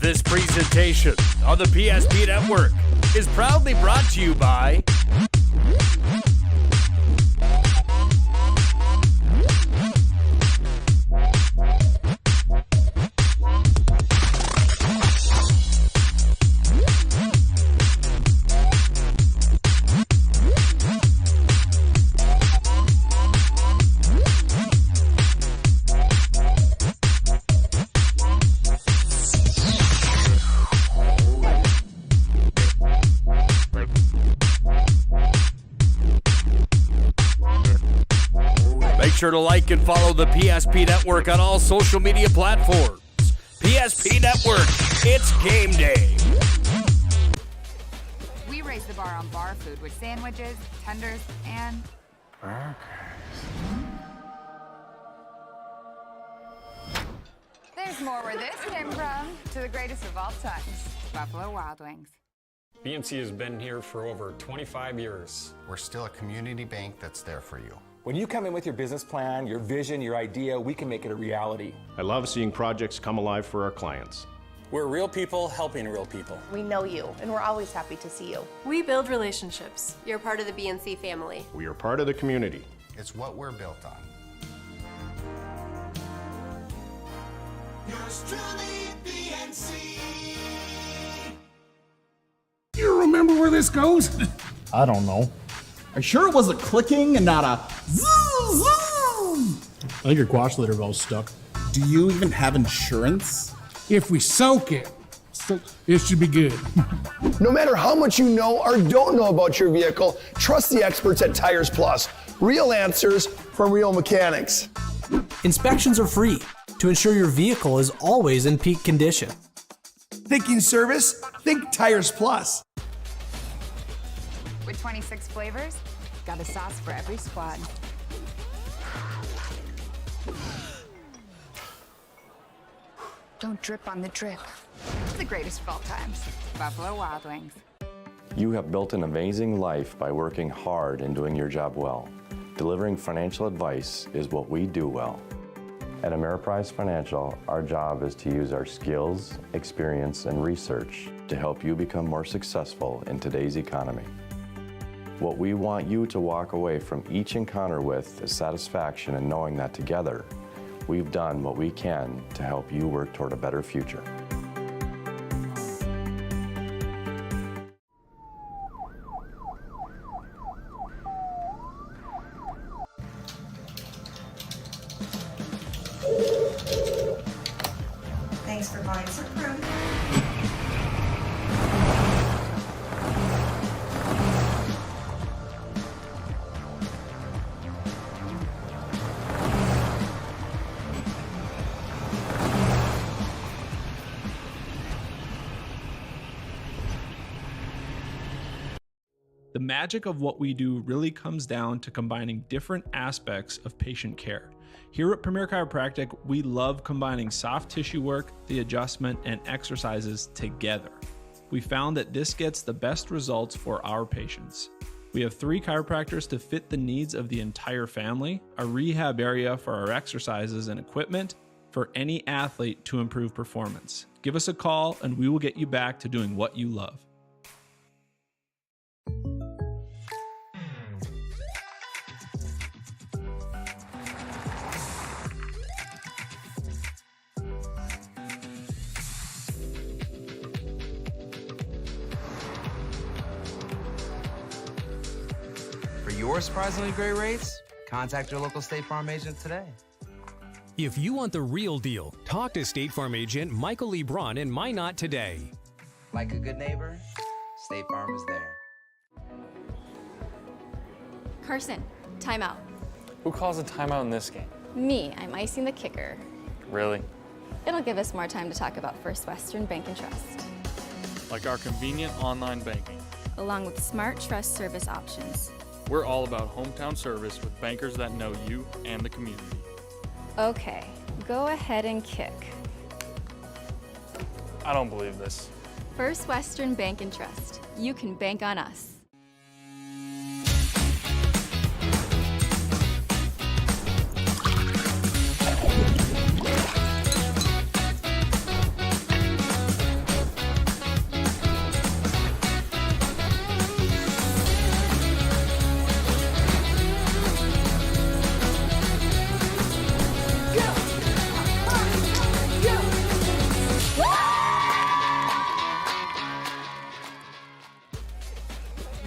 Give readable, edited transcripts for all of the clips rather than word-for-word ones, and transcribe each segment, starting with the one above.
This presentation on the PSP Network is proudly brought to you by sure to like and follow the PSP Network on all social media platforms. PSP Network, it's game day. We raise the bar on bar food with sandwiches, tenders, and burgers. There's more where this came from. To the greatest of all times, Buffalo Wild Wings. BNC has been here for over 25 years. We're still a community bank that's there for you. When you come in with your business plan, your vision, your idea, we can make it a reality. I love seeing projects come alive for our clients. We're real people helping real people. We know you, and we're always happy to see you. We build relationships. You're part of the BNC family. We are part of the community. It's what we're built on. Yours truly, BNC. You remember where this goes? I don't know. Are you sure it was a clicking and not a zzz, zzz? I think your quash litter valve's stuck. Do you even have insurance? If we soak it, it should be good. No matter how much you know or don't know about your vehicle, trust the experts at Tires Plus. Real answers from real mechanics. Inspections are free to ensure your vehicle is always in peak condition. Thinking service? Think Tires Plus. With 26 flavors, got a sauce for every squad. Don't drip on the drip. It's the greatest of all times, Buffalo Wild Wings. You have built an amazing life by working hard and doing your job well. Delivering financial advice is what we do well. At Ameriprise Financial, our job is to use our skills, experience, and research to help you become more successful in today's economy. What we want you to walk away from each encounter with is satisfaction in knowing that together, we've done what we can to help you work toward a better future. Thanks for buying some fruit. The magic of what we do really comes down to combining different aspects of patient care. Here at Premier Chiropractic, we love combining soft tissue work, the adjustment, and exercises together. We found that this gets the best results for our patients. We have 3 chiropractors to fit the needs of the entire family, a rehab area for our exercises and equipment, for any athlete to improve performance. Give us a call and we will get you back to doing what you love. For your surprisingly great rates, contact your local State Farm agent today. If you want the real deal, talk to State Farm agent Michael Lebron in Minot today. Like a good neighbor, State Farm is there. Carson, timeout. Who calls a timeout in this game? Me, I'm icing the kicker. Really? It'll give us more time to talk about First Western Bank and Trust. Like our convenient online banking. Along with smart trust service options. We're all about hometown service with bankers that know you and the community. Okay, go ahead and kick. I don't believe this. First Western Bank and Trust. You can bank on us.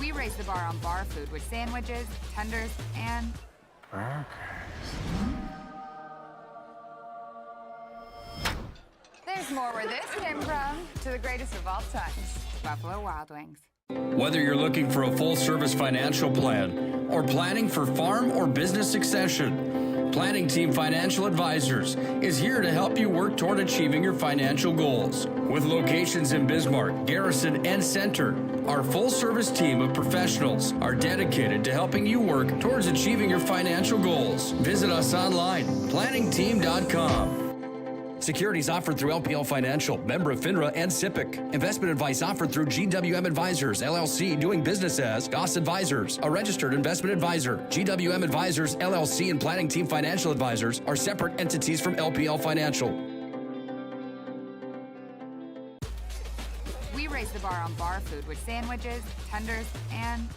We raise the bar on bar food with sandwiches, tenders, and there's more where this came from. To the greatest of all times, Buffalo Wild Wings. Whether you're looking for a full-service financial plan or planning for farm or business succession, Planning Team Financial Advisors is here to help you work toward achieving your financial goals. With locations in Bismarck, Garrison, and Center, our full-service team of professionals are dedicated to helping you work towards achieving your financial goals. Visit us online, planningteam.com. Securities offered through LPL Financial, member of FINRA and SIPC. Investment advice offered through GWM Advisors, LLC, doing business as Goss Advisors, a registered investment advisor. GWM Advisors, LLC, and Planning Team Financial Advisors are separate entities from LPL Financial. We raise the bar on bar food with sandwiches, tenders, and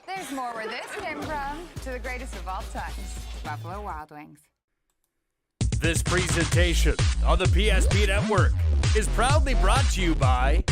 there's more where this came from. To the greatest of all times, Buffalo Wild Wings. This presentation on the PSP Network is proudly brought to you by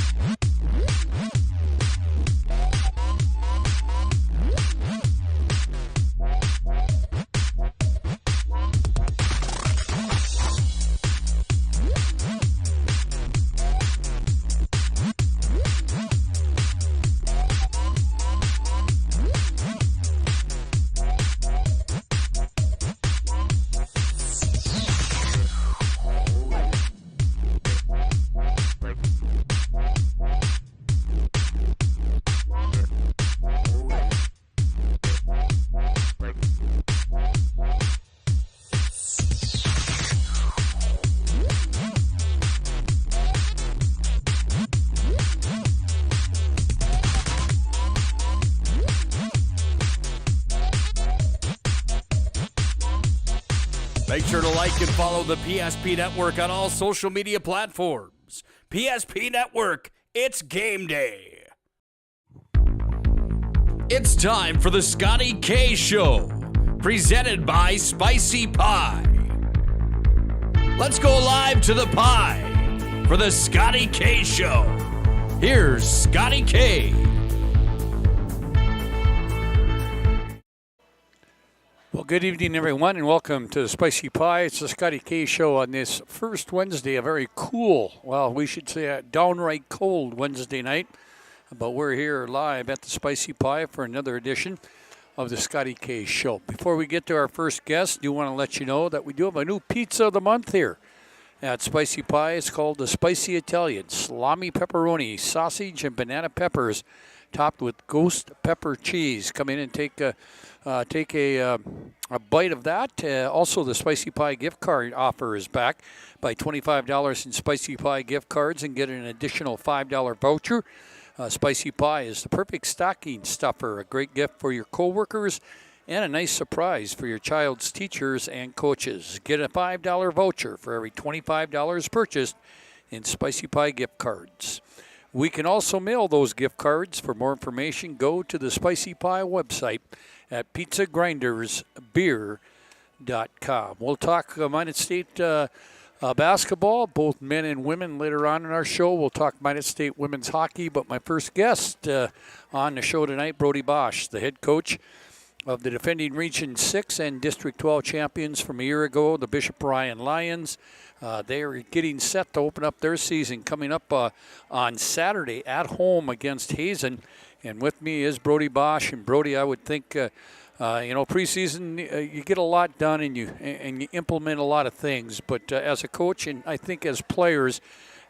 Make sure to like and follow the PSP Network on all social media platforms. PSP Network, it's game day. It's time for the Scotty K Show, presented by Spicy Pie. Let's go live to the pie for the Scotty K Show. Here's Scotty K. Well, good evening, everyone, and welcome to the Spicy Pie. It's the Scotty K Show on this first Wednesday, a very cool, well, we should say a downright cold Wednesday night. But we're here live at the Spicy Pie for another edition of the Scotty K Show. Before we get to our first guest, I do want to let you know that we do have a new pizza of the month here at Spicy Pie. It's called the Spicy Italian. Salami, pepperoni, sausage, and banana peppers topped with ghost pepper cheese. Come in and take a bite of that. Also, the Spicy Pie gift card offer is back. Buy $25 in Spicy Pie gift cards and get an additional $5 voucher. Spicy Pie is the perfect stocking stuffer, a great gift for your coworkers, and a nice surprise for your child's teachers and coaches. Get a $5 voucher for every $25 purchased in Spicy Pie gift cards. We can also mail those gift cards. For more information, go to the Spicy Pie website at pizzagrindersbeer.com. We'll talk Minot State basketball, both men and women, later on in our show. We'll talk Minot State women's hockey, but my first guest on the show tonight, Brody Bosch, the head coach of the defending Region 6 and District 12 champions from a year ago, the Bishop Ryan Lions. They are getting set to open up their season coming up on Saturday at home against Hazen. And with me is Brody Bosch. And Brody, I would think, preseason, you get a lot done and you implement a lot of things. But as a coach and I think as players,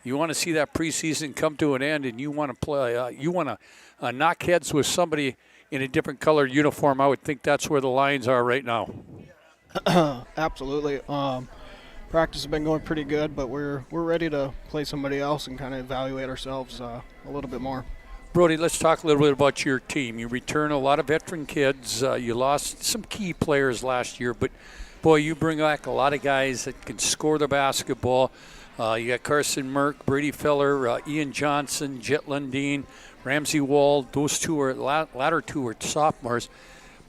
you want to see that preseason come to an end and you want to play. You want to knock heads with somebody in a different colored uniform. I would think that's where the Lions are right now. Absolutely. Practice has been going pretty good, but we're ready to play somebody else and kind of evaluate ourselves a little bit more. Brody, let's talk a little bit about your team. You return a lot of veteran kids. You lost some key players last year, but, boy, you bring back a lot of guys that can score the basketball. You got Carson Merck, Brady Feller, Ian Johnson, Jet Lundeen, Ramsey Wald. Those two are latter two are sophomores.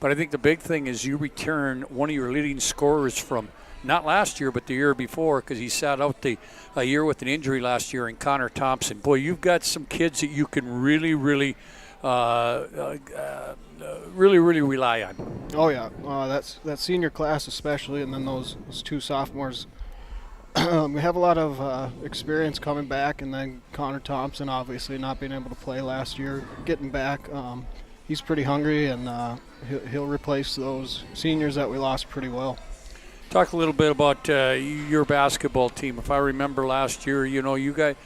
But I think the big thing is you return one of your leading scorers from not last year, but the year before, because he sat out a year with an injury last year, and Connor Thompson. Boy, you've got some kids that you can really rely on. Oh yeah, that senior class especially, and then those 2 sophomores. We have a lot of experience coming back, and then Connor Thompson obviously not being able to play last year, getting back. He's pretty hungry, and he'll replace those seniors that we lost pretty well. Talk a little bit about your basketball team. If I remember last year, you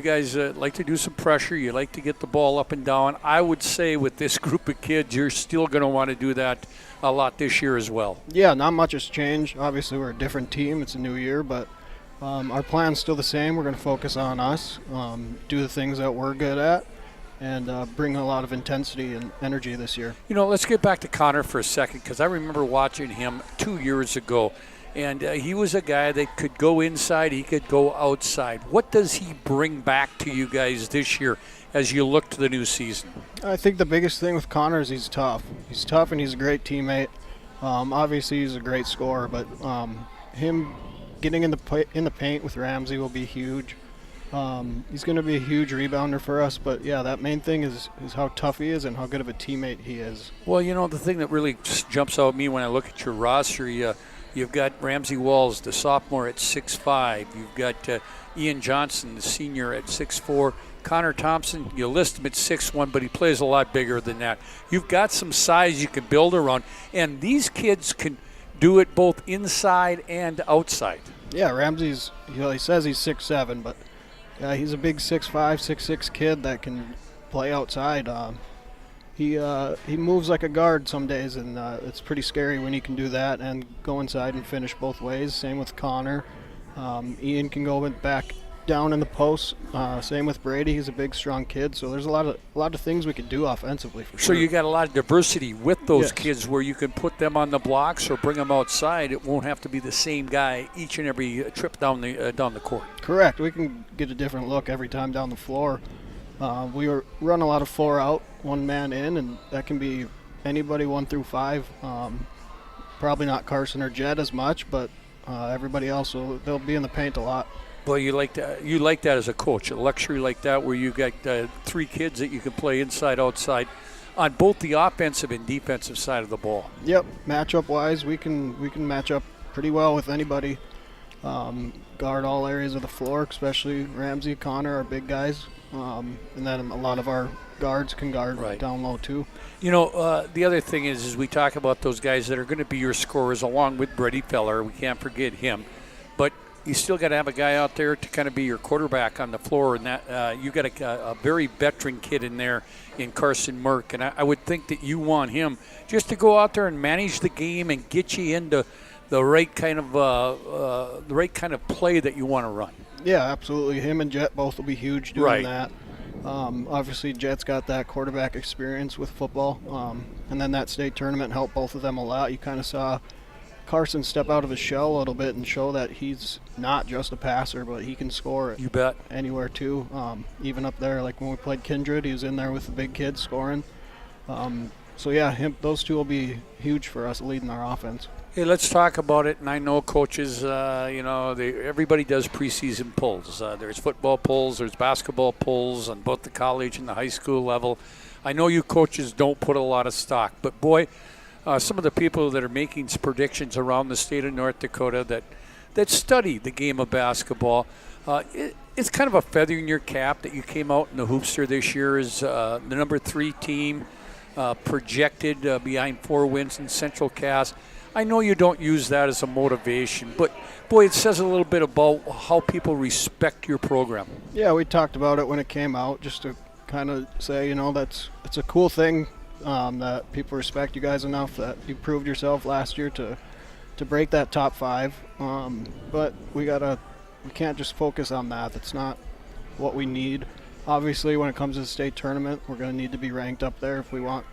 guys like to do some pressure. You like to get the ball up and down. I would say with this group of kids, you're still going to want to do that a lot this year as well. Yeah, not much has changed. Obviously, we're a different team. It's a new year, but our plan's still the same. We're going to focus on us, do the things that we're good at, and bring a lot of intensity and energy this year. Let's get back to Connor for a second, because I remember watching him 2 years ago, and he was a guy that could go inside, he could go outside. What does he bring back to you guys this year as you look to the new season? I think the biggest thing with Connor is he's tough. He's tough, and he's a great teammate. Obviously, he's a great scorer, but him getting in the paint with Ramsey will be huge. He's going to be a huge rebounder for us, but yeah, that main thing is how tough he is and how good of a teammate he is. Well, the thing that really jumps out at me when I look at your roster, you've got Ramsey Walls, the sophomore, at 6'5". You've got Ian Johnson, the senior, at 6'4". Connor Thompson, you list him at 6'1", but he plays a lot bigger than that. You've got some size you can build around, and these kids can do it both inside and outside. Yeah, Ramsey's, he says he's 6'7", but he's a big 6'5", 6'6" kid that can play outside. He moves like a guard some days, and it's pretty scary when he can do that and go inside and finish both ways. Same with Connor. Ian can go back down in the post. Same with Brady. He's a big, strong kid. So there's a lot of things we could do offensively for sure. So you got a lot of diversity with those kids, where you can put them on the blocks or bring them outside. It won't have to be the same guy each and every trip down the court. Correct. We can get a different look every time down the floor. We run a lot of 4 out, 1 man in, and that can be anybody 1 through 5. Probably not Carson or Jed as much, but everybody else they'll be in the paint a lot. Well, you like that as a coach, a luxury like that, where you got 3 kids that you can play inside, outside, on both the offensive and defensive side of the ball. Yep, matchup wise, we can match up pretty well with anybody. Guard all areas of the floor, especially Ramsey, Connor, our big guys, and then a lot of our guards can guard down low too. The other thing is we talk about those guys that are going to be your scorers, along with Brady Feller. We can't forget him, but you still got to have a guy out there to kind of be your quarterback on the floor, and that you got a very veteran kid in there in Carson Merck, and I would think that you want him just to go out there and manage the game and get you into the right kind of play that you want to run. Yeah, absolutely. Him and Jet both will be huge doing that. Obviously, Jet's got that quarterback experience with football, and then that state tournament helped both of them a lot. You kind of saw Carson step out of his shell a little bit and show that he's not just a passer, but he can score you bet anywhere too. Even up there, like when we played Kindred, he was in there with the big kids scoring. So yeah, those two will be huge for us leading our offense. Hey, let's talk about it. And I know coaches, everybody does preseason polls. There's football polls, there's basketball polls on both the college and the high school level. I know you coaches don't put a lot of stock, but boy, some of the people that are making predictions around the state of North Dakota that study the game of basketball, it's kind of a feather in your cap that you came out in the Hoopster this year as the number 3 team, projected behind 4 wins in Central Cass. I know you don't use that as a motivation, but boy, it says a little bit about how people respect your program. Yeah, we talked about it when it came out, just to kind of say, it's a cool thing that people respect you guys enough that you proved yourself last year to break that top 5. But we can't just focus on that. That's not what we need. Obviously, when it comes to the state tournament, we're going to need to be ranked up there if we want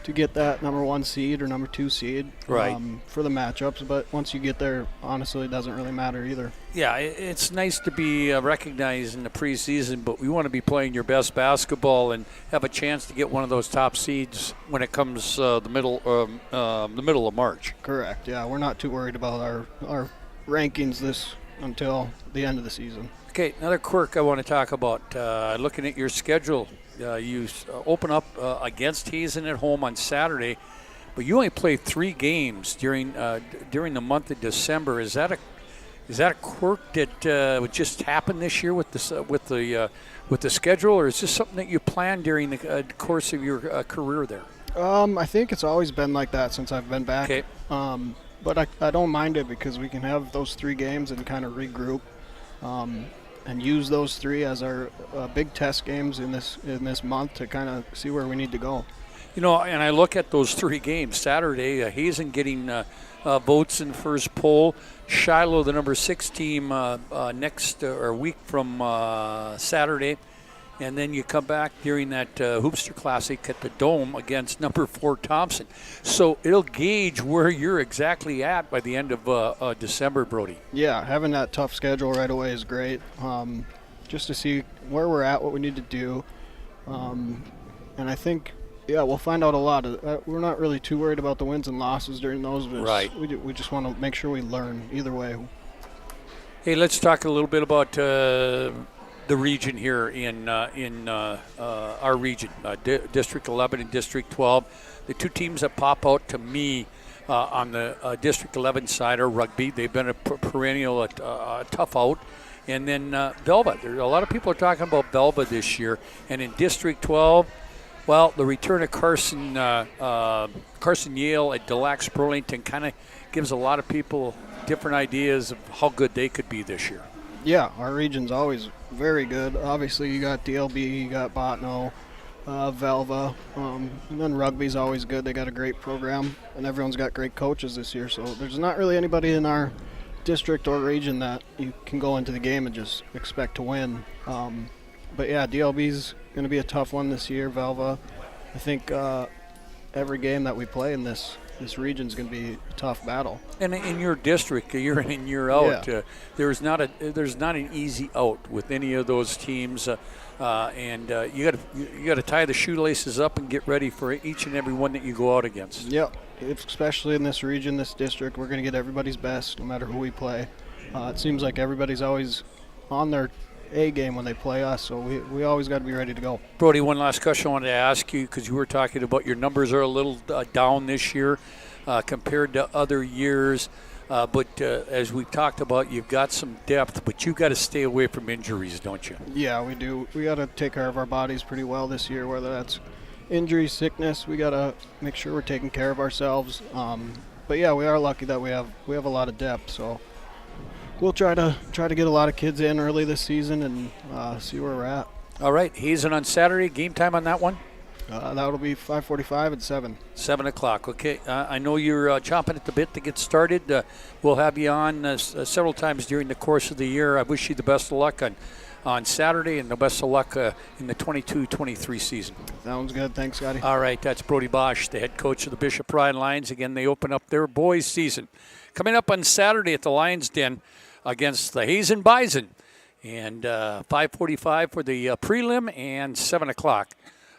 to get that number 1 seed or number 2 seed for the matchups. But once you get there, honestly, it doesn't really matter either. Yeah, it's nice to be recognized in the preseason, but we want to be playing your best basketball and have a chance to get one of those top seeds when it comes the middle of March. Correct. Yeah, we're not too worried about our rankings until the end of the season. Okay, another quirk I want to talk about. Looking at your schedule, you open up against Hazen at home on Saturday, but you only play 3 games during the month of December. Is that a quirk that would just happen this year with the schedule, or is this something that you planned during the course of your career there? I think it's always been like that since I've been back. Okay. But I don't mind it because we can have those 3 games and kind of regroup. And use those 3 as our big test games in this month to kind of see where we need to go. You know, and I look at those 3 games. Saturday, Hazen getting votes in first poll. Shiloh, the number 6 team, next or week from Saturday. And then you come back during that Hoopster Classic at the Dome against number 4 Thompson. So it'll gauge where you're exactly at by the end of December, Brody. Yeah, having that tough schedule right away is great. Just to see where we're at, what we need to do. And I think, we'll find out a lot. We're not really too worried about the wins and losses during those. Right. We just want to make sure we learn either way. Hey, let's talk a little bit about the region here in our region, District 11 and District 12. The 2 teams that pop out to me on the District 11 side are rugby. They've been a perennial tough out. And then Velva. A lot of people are talking about Velva this year. And in District 12, well, the return of Carson Yale at Delac Burlington kind of gives a lot of people different ideas of how good they could be this year. Yeah, our region's always very good. Obviously, you got DLB, you got Botno, Velva, and then rugby's always good. They got a great program, and everyone's got great coaches this year. So there's not really anybody in our district or region that you can go into the game and just expect to win. But yeah, DLB's going to be a tough one this year. Velva, I think every game that we play in this region's going to be a tough battle. And in your district, year in, year out, Yeah. there's not an easy out with any of those teams, and you got to tie the shoelaces up and get ready for each and every one that you go out against. Yep, especially in this region, this district, we're going to get everybody's best no matter who we play. It seems like everybody's always on their A game when they play us, so we always got to be ready to go. Brody, one last question I wanted to ask you, because you were talking about your numbers are a little down this year compared to other years. But as we've talked about, you've got some depth, but you've got to stay away from injuries, don't you? Yeah, we do. We got to take care of our bodies pretty well this year, whether that's injury, sickness. We got to make sure we're taking care of ourselves. But yeah, we are lucky that we have a lot of depth, so we'll try to get a lot of kids in early this season and see where we're at. All right, Hazen on Saturday. Game time on that one? That'll be 5:45 and 7. 7 o'clock. Okay. I know you're chomping at the bit to get started. We'll have you on several times during the course of the year. I wish you the best of luck on Saturday and the best of luck in the 22-23 season. Sounds good. Thanks, Scotty. All right. That's Brody Bosch, the head coach of the Bishop Pride Lions. Again, they open up their boys season. Coming up on Saturday at the Lions Den against the Hazen Bison. And 5:45 for the prelim and 7 o'clock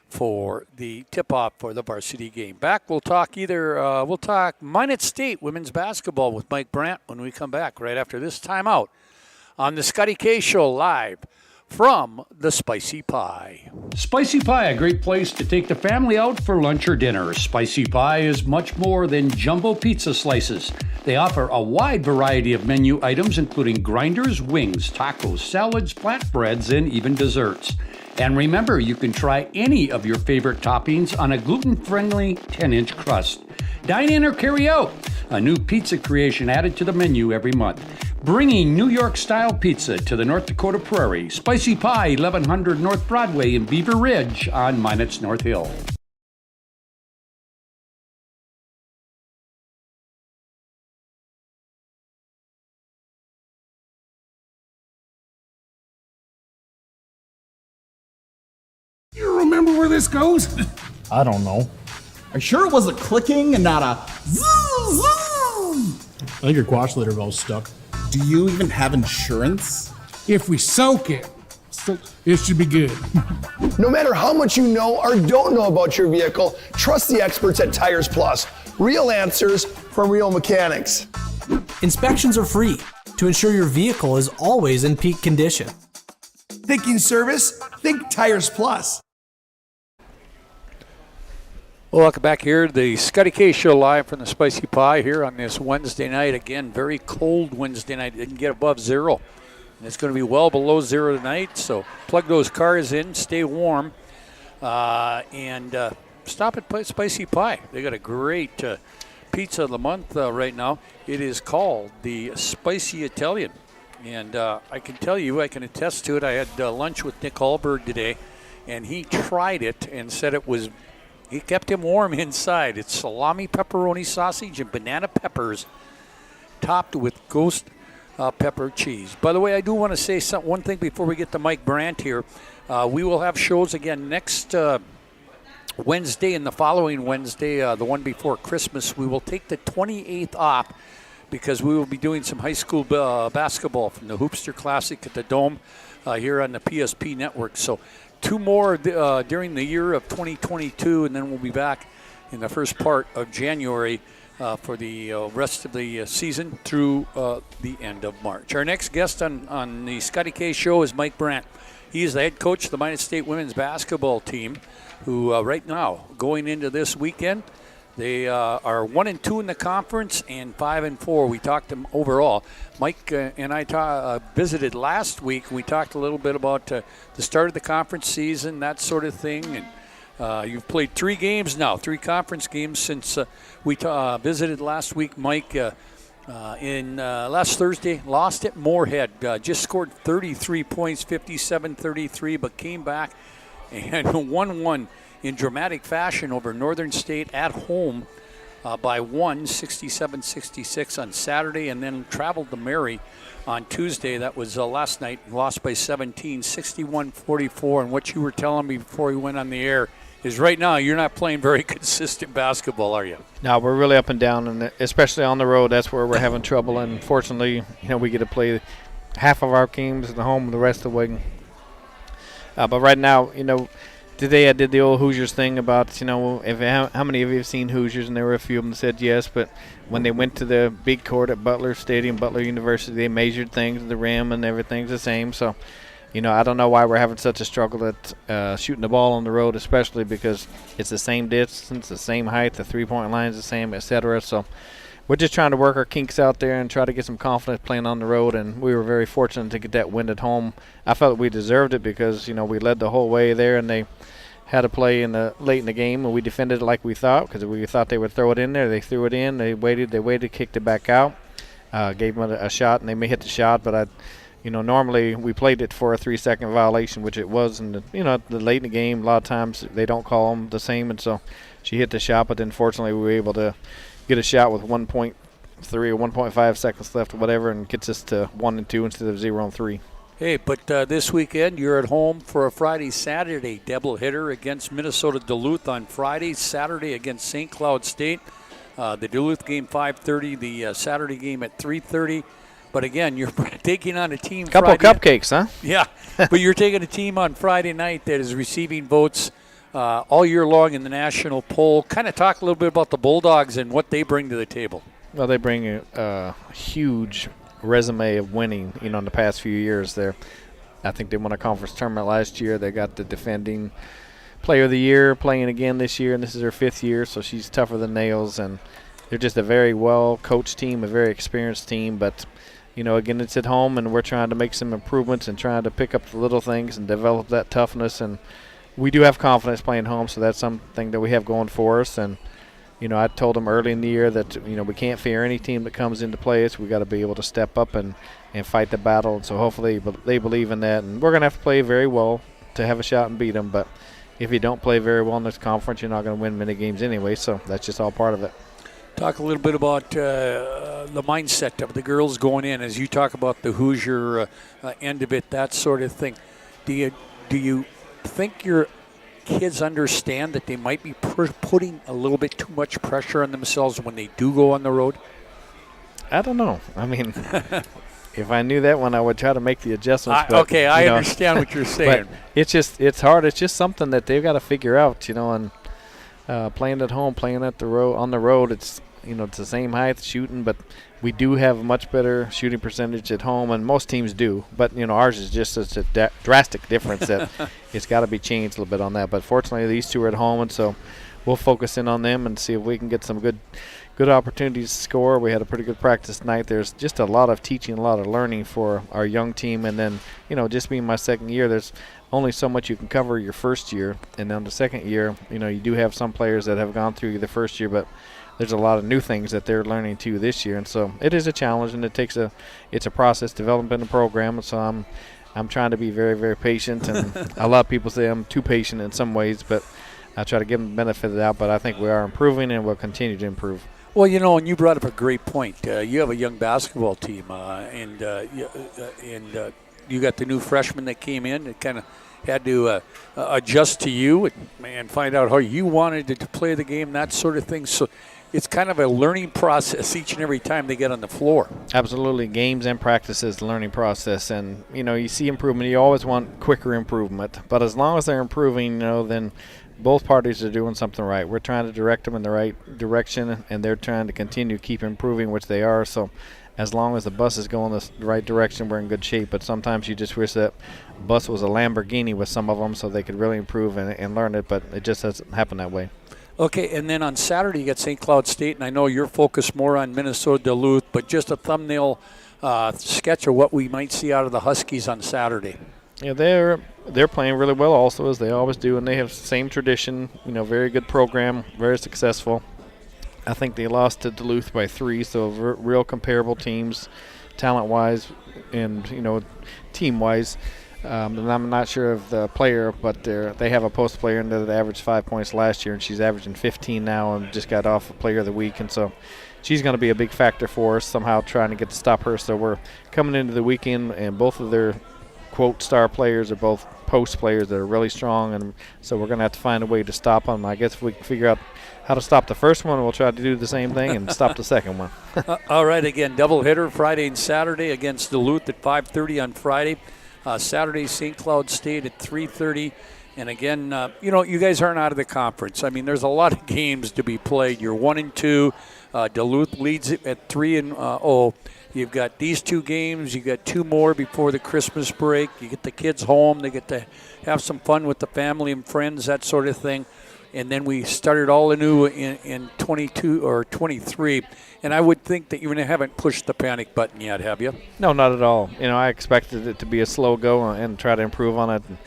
for the tip-off for the varsity game. Back, we'll talk Minot State women's basketball with Mike Brandt when we come back right after this timeout on the Scotty K Show live from the Spicy Pie. Spicy Pie, a great place to take the family out for lunch or dinner. Spicy Pie is much more than jumbo pizza slices. They offer a wide variety of menu items, including grinders, wings, tacos, salads, flatbreads, and even desserts. And remember, you can try any of your favorite toppings on a gluten-friendly 10-inch crust. Dine in or carry out. A new pizza creation added to the menu every month. Bringing New York-style pizza to the North Dakota Prairie. Spicy Pie, 1100 North Broadway in Beaver Ridge on Minot's North Hill. You remember where this goes? I don't know. Are you sure it was a clicking and not a zoom, zoom? I think your quash litter valve's stuck. Do you even have insurance? If we soak it, it should be good. No matter how much you know or don't know about your vehicle, trust the experts at Tires Plus. Real answers from real mechanics. Inspections are free. to ensure your vehicle is always in peak condition. Thinking service? Think Tires Plus. Well, welcome back here to the Scotty K Show live from the Spicy Pie here on this Wednesday night. Again, very cold Wednesday night. Didn't get above zero. And it's going to be well below zero tonight, so plug those cars in, stay warm, and stop at Spicy Pie. They got a great pizza of the month right now. It is called the Spicy Italian. And I can tell you, I can attest to it. I had lunch with Nick Hallberg today, and he tried it and said he kept him warm inside. It's salami, pepperoni, sausage, and banana peppers topped with ghost pepper cheese. By the way, I do want to say one thing before we get to Mike Brandt here. We will have shows again next Wednesday and the following Wednesday, the one before Christmas. We will take the 28th off because we will be doing some high school basketball from the Hoopster Classic at the Dome here on the PSP network. So 2 more during the year of 2022, and then we'll be back in the first part of January for the rest of the season through the end of March. Our next guest on the Scotty K Show is Mike Brandt. He is the head coach of the Minot State women's basketball team, who right now, going into this weekend, they are 1-2 in the conference and 5-4. We talked to them overall. Mike and I visited last week. We talked a little bit about the start of the conference season, that sort of thing. And you've played 3 games now, 3 conference games since we visited last week. Mike, last Thursday, lost at Moorhead. Just scored 33 points, 57-33, but came back and won one in dramatic fashion over Northern State at home by 67-66 on Saturday, and then traveled to Mary on Tuesday. That was last night, lost by 17, 61-44. And what you were telling me before we went on the air is right now you're not playing very consistent basketball, are you? No, we're really up and down, and especially on the road, that's where we're having trouble. And fortunately, we get to play half of our games at the home and the rest of the way. But right now, today I did the old Hoosiers thing about, how many of you have seen Hoosiers, and there were a few of them that said yes, but when they went to the big court at Butler Stadium, Butler University, they measured things, the rim and everything's the same. So, I don't know why we're having such a struggle at shooting the ball on the road, especially because it's the same distance, the same height, the three-point line's the same, etc. So we're just trying to work our kinks out there and try to get some confidence playing on the road, and we were very fortunate to get that win at home. I felt we deserved it because, we led the whole way there, and they had to play late in the game, and we defended it like we thought because we thought they would throw it in there. They threw it in. They waited, kicked it back out, gave them a shot, and they may hit the shot, but normally we played it for a 3-second violation, which it was. And, the late in the game, a lot of times they don't call them the same. And so she hit the shot, but then fortunately we were able to get a shot with 1.3 or 1.5 seconds left or whatever, and gets us to 1 and 2 instead of 0 and 3. Hey, but this weekend you're at home for a Friday-Saturday doubleheader against Minnesota Duluth on Friday, Saturday against St. Cloud State. The Duluth game 5:30, the Saturday game at 3:30. But again, you're taking on a team. Couple Friday, of cupcakes, huh? Yeah, but you're taking a team on Friday night that is receiving votes all year long in the national poll. Kind of talk a little bit about the Bulldogs and what they bring to the table. Well, they bring a huge resume of winning, in the past few years there. I think they won a conference tournament last year. They got the defending player of the year playing again this year, and this is her 5th year, so she's tougher than nails. And they're just a very well-coached team, a very experienced team. But, again, it's at home, and we're trying to make some improvements and trying to pick up the little things and develop that toughness. And we do have confidence playing home, so that's something that we have going for us. And I told them early in the year that, we can't fear any team that comes into play us. We got to be able to step up and fight the battle. And so hopefully they believe in that. And we're going to have to play very well to have a shot and beat them. But if you don't play very well in this conference, you're not going to win many games anyway. So that's just all part of it. Talk a little bit about the mindset of the girls going in as you talk about the Hoosier end of it, that sort of thing. Do you think your kids understand that they might be putting a little bit too much pressure on themselves when they do go on the road? I don't know. I mean, if I knew that one, I would try to make the adjustments. I understand what you're saying. But it's hard. It's just something that they've got to figure out, and playing at home, playing on the road, it's the same height shooting, but we do have a much better shooting percentage at home, and most teams do. But, ours is just such a drastic difference that it's got to be changed a little bit on that. But fortunately, these two are at home, and so we'll focus in on them and see if we can get some good opportunities to score. We had a pretty good practice tonight. There's just a lot of teaching, a lot of learning for our young team. And then, just being my second year, there's only so much you can cover your first year. And then the second year, you do have some players that have gone through the first year, but there's a lot of new things that they're learning too this year. And so it is a challenge, and it's a process developing a program. And so I'm trying to be very, very patient. And a lot of people say I'm too patient in some ways, but I try to give them the benefit of the doubt. But I think we are improving, and we'll continue to improve. Well, and you brought up a great point. You have a young basketball team, and you got the new freshman that came in that kind of had to adjust to you and find out how you wanted to play the game, that sort of thing. So it's kind of a learning process each and every time they get on the floor. Absolutely. Games and practices, the learning process. And, you see improvement. You always want quicker improvement. But as long as they're improving, then both parties are doing something right. We're trying to direct them in the right direction, and they're trying to continue to keep improving, which they are. So as long as the bus is going the right direction, we're in good shape. But sometimes you just wish that bus was a Lamborghini with some of them so they could really improve and learn it, but it just doesn't happen that way. Okay, and then on Saturday you got St. Cloud State, and I know you're focused more on Minnesota Duluth, but just a thumbnail sketch of what we might see out of the Huskies on Saturday. Yeah, they're playing really well also, as they always do, and they have the same tradition, very good program, very successful. I think they lost to Duluth by 3, so real comparable teams, talent-wise and, team-wise. And I'm not sure of the player, but they have a post player that averaged 5 points last year, and she's averaging 15 now and just got off a Player of the Week. And so she's going to be a big factor for us, somehow trying to get to stop her. So we're coming into the weekend, and both of their, quote, star players are both post players that are really strong. And so we're going to have to find a way to stop them. I guess if we can figure out how to stop the first one, we'll try to do the same thing and stop the second one. All right, again, doubleheader Friday and Saturday against Duluth at 5:30 on Friday. Saturday, St. Cloud State at 3:30. And again, you guys aren't out of the conference. I mean, there's a lot of games to be played. You're 1-2. Duluth leads it at 3-0. You've got these 2 games. You've got 2 more before the Christmas break. You get the kids home. They get to have some fun with the family and friends, that sort of thing. And then we started all anew in 22 or 23. And I would think that you haven't pushed the panic button yet, have you? No, not at all. I expected it to be a slow go and try to improve on it. And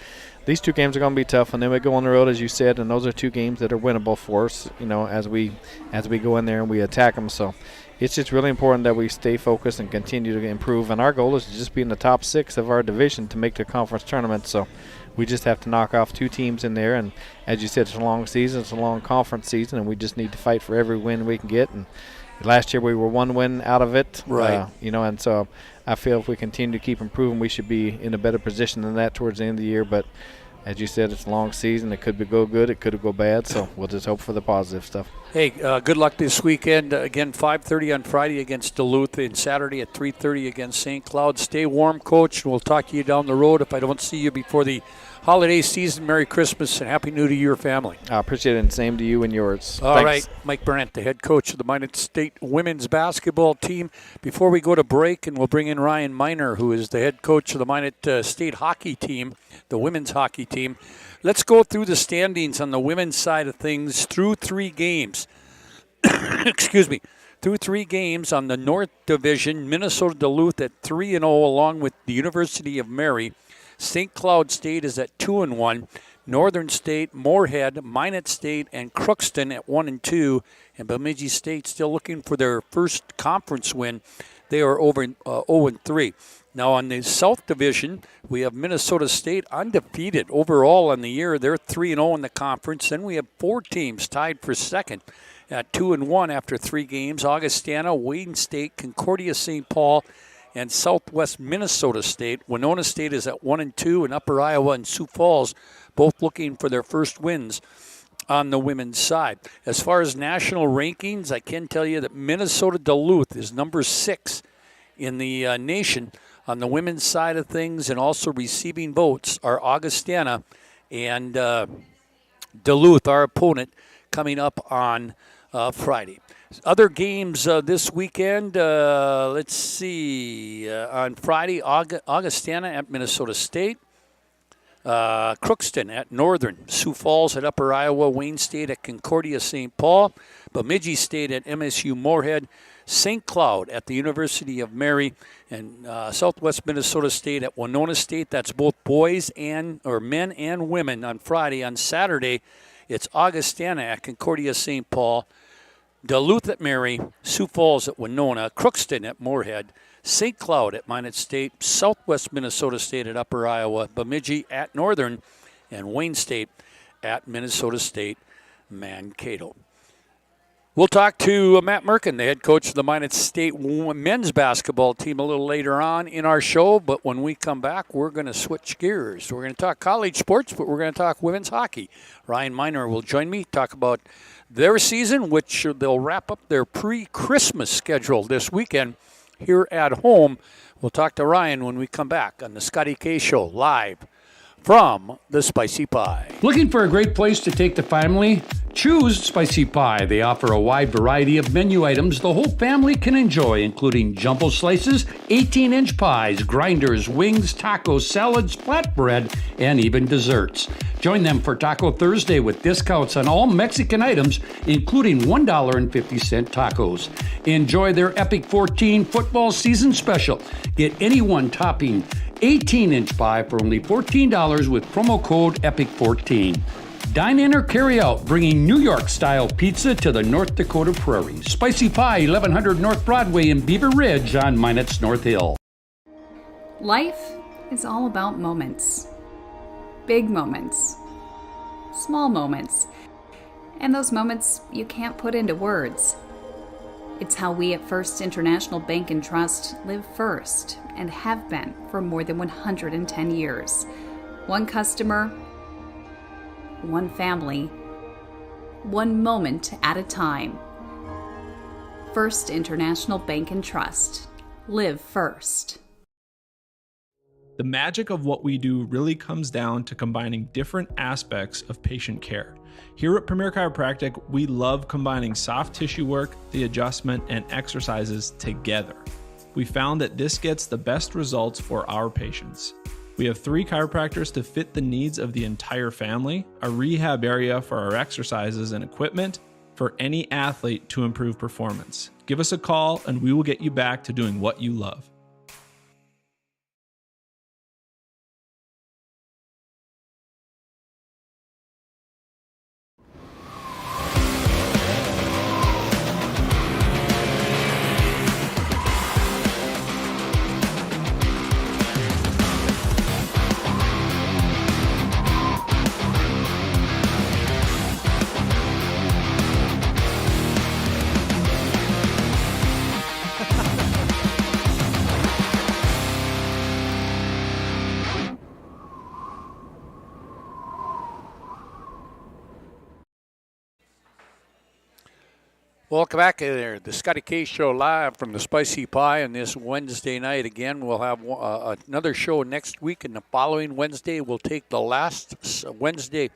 these 2 games are going to be tough, and then we go on the road, as you said, and those are 2 games that are winnable for us, as we go in there and we attack them. So it's just really important that we stay focused and continue to improve. And our goal is to just be in the top 6 of our division to make the conference tournament. So we just have to knock off 2 teams in there. And as you said, it's a long season. It's a long conference season, and we just need to fight for every win we can get. And last year we were 1 win out of it. Right. And so I feel if we continue to keep improving, we should be in a better position than that towards the end of the year. But as you said, it's a long season. It could go good. It could go bad. So we'll just hope for the positive stuff. Hey, good luck this weekend. Again, 5:30 on Friday against Duluth, and Saturday at 3:30 against St. Cloud. Stay warm, Coach, and we'll talk to you down the road. If I don't see you before the holiday season, Merry Christmas and Happy New Year to your family. I appreciate it, and same to you and yours. All Thanks. right, Mike Brandt, the head coach of the Minot State women's basketball team. Before we go to break, and we'll bring in Ryan Miner, who is the head coach of the Minot State hockey team, the women's hockey team. Let's go through the standings on the women's side of things through 3 games. Excuse me. Through 3 games on the North Division, Minnesota Duluth at 3-0 along with the University of Mary. St. Cloud State is at 2-1. Northern State, Moorhead, Minot State, and Crookston at 1-2. And Bemidji State still looking for their first conference win. They are over 0-3. Now on the South Division, we have Minnesota State undefeated overall on the year. They're 3-0 in the conference. Then we have 4 teams tied for second at 2-1 after 3 games. Augustana, Wayne State, Concordia St. Paul, and Southwest Minnesota State. Winona State is at 1-2, and Upper Iowa and Sioux Falls both looking for their first wins on the women's side. As far as national rankings, I can tell you that Minnesota Duluth is number 6 in the nation on the women's side of things, and also receiving votes are Augustana and Duluth, our opponent, coming up on Friday. Other games this weekend, let's see. On Friday, Augustana at Minnesota State. Crookston at Northern. Sioux Falls at Upper Iowa. Wayne State at Concordia St. Paul. Bemidji State at MSU Moorhead. St. Cloud at the University of Mary. And Southwest Minnesota State at Winona State. That's both boys or men and women on Friday. On Saturday, it's Augustana at Concordia St. Paul. Duluth at Mary, Sioux Falls at Winona, Crookston at Moorhead, St. Cloud at Minot State, Southwest Minnesota State at Upper Iowa, Bemidji at Northern, and Wayne State at Minnesota State Mankato. We'll talk to Matt Merkin, the head coach of the Minot State men's basketball team, a little later on in our show. But when we come back, we're going to switch gears. We're going to talk college sports, but we're going to talk women's hockey. Ryan Miner will join me, talk about their season, which they'll wrap up their pre-Christmas schedule this weekend here at home. We'll talk to Ryan when we come back on the Scotty K Show, live from the Spicy Pie. Looking for a great place to take the family? Choose Spicy Pie. They offer a wide variety of menu items the whole family can enjoy, including jumbo slices, 18-inch pies, grinders, wings, tacos, salads, flatbread, and even desserts. Join them for Taco Thursday with discounts on all Mexican items, including $1.50 tacos. Enjoy their Epic 14 football season special. Get any one topping 18-inch pie for only $14 with promo code EPIC14. Dine in or carry out, bringing New York-style pizza to the North Dakota Prairie. Spicy Pie, 1100 North Broadway in Beaver Ridge on Minot's North Hill. Life is all about moments. Big moments. Small moments. And those moments you can't put into words. It's how we at First International Bank and Trust live first and have been for more than 110 years. One customer, one family, one moment at a time. First International Bank and Trust. Live first. The magic of what we do really comes down to combining different aspects of patient care. Here at Premier Chiropractic, we love combining soft tissue work, the adjustment, and exercises together. We found that this gets the best results for our patients. We have 3 chiropractors to fit the needs of the entire family, a rehab area for our exercises and equipment for any athlete to improve performance. Give us a call and we will get you back to doing what you love. Welcome back there. The Scotty K Show live from the Spicy Pie on this Wednesday night. Again, we'll have another show next week, and the following Wednesday we'll take the last Wednesday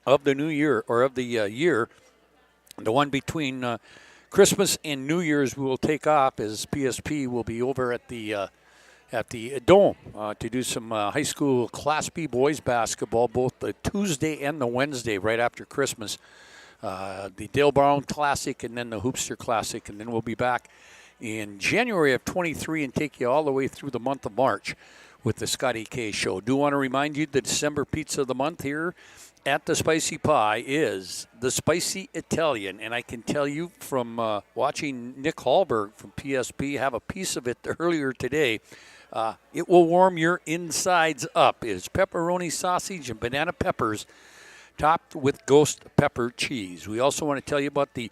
of the new year, or of the year. The one between Christmas and New Year's we will take off, as PSP will be over at the Dome to do some high school Class B boys basketball, both the Tuesday and the Wednesday right after Christmas. The Dale Brown Classic and then the Hoopster Classic, and then we'll be back in January of 23 and take you all the way through the month of March with the Scotty K Show. Do want to remind you the December pizza of the month here at the Spicy Pie is the Spicy Italian, and I can tell you from watching Nick Hallberg from PSP have a piece of it earlier today, it will warm your insides up. It is pepperoni sausage and banana peppers topped with ghost pepper cheese. We also want to tell you about the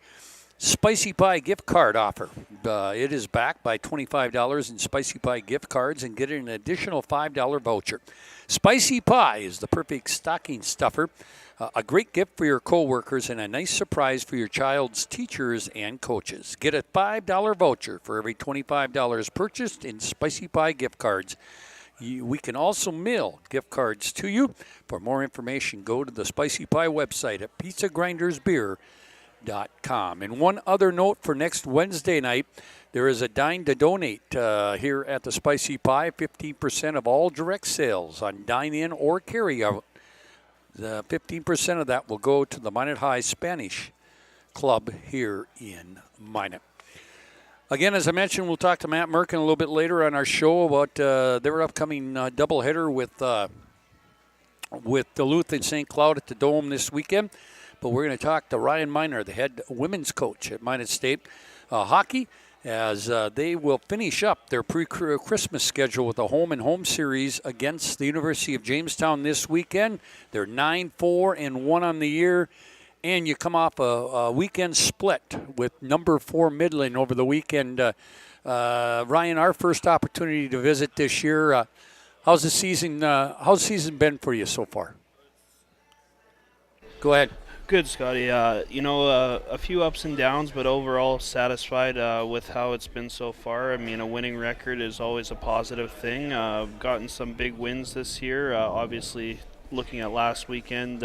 Spicy Pie gift card offer. It is backed by $25 in Spicy Pie gift cards and get an additional $5 voucher. Spicy Pie is the perfect stocking stuffer, a great gift for your coworkers, and a nice surprise for your child's teachers and coaches. Get a $5 voucher for every $25 purchased in Spicy Pie gift cards. We can also mail gift cards to you. For more information, go to the Spicy Pie website at pizzagrindersbeer.com. Dine.com. And one other note for next Wednesday night, there is a Dine to Donate here at the Spicy Pie. 15% of all direct sales on dine-in or carry-out. The 15% of that will go to the Minot High Spanish Club here in Minot. Again, as I mentioned, we'll talk to Matt Merkin a little bit later on our show about their upcoming doubleheader with Duluth and St. Cloud at the Dome this weekend. But we're going to talk to Ryan Miner, the head women's coach at Minot State Hockey, as they will finish up their pre-Christmas schedule with a home-and-home series against the University of Jamestown this weekend. They're 9-4-1 on the year. And you come off a weekend split with number 4 Midland over the weekend. Ryan, our first opportunity to visit this year. How's the season been for you so far? Go ahead. Good, Scotty. A few ups and downs, but overall satisfied with how it's been so far. I mean, a winning record is always a positive thing. Gotten some big wins this year. Obviously, looking at last weekend,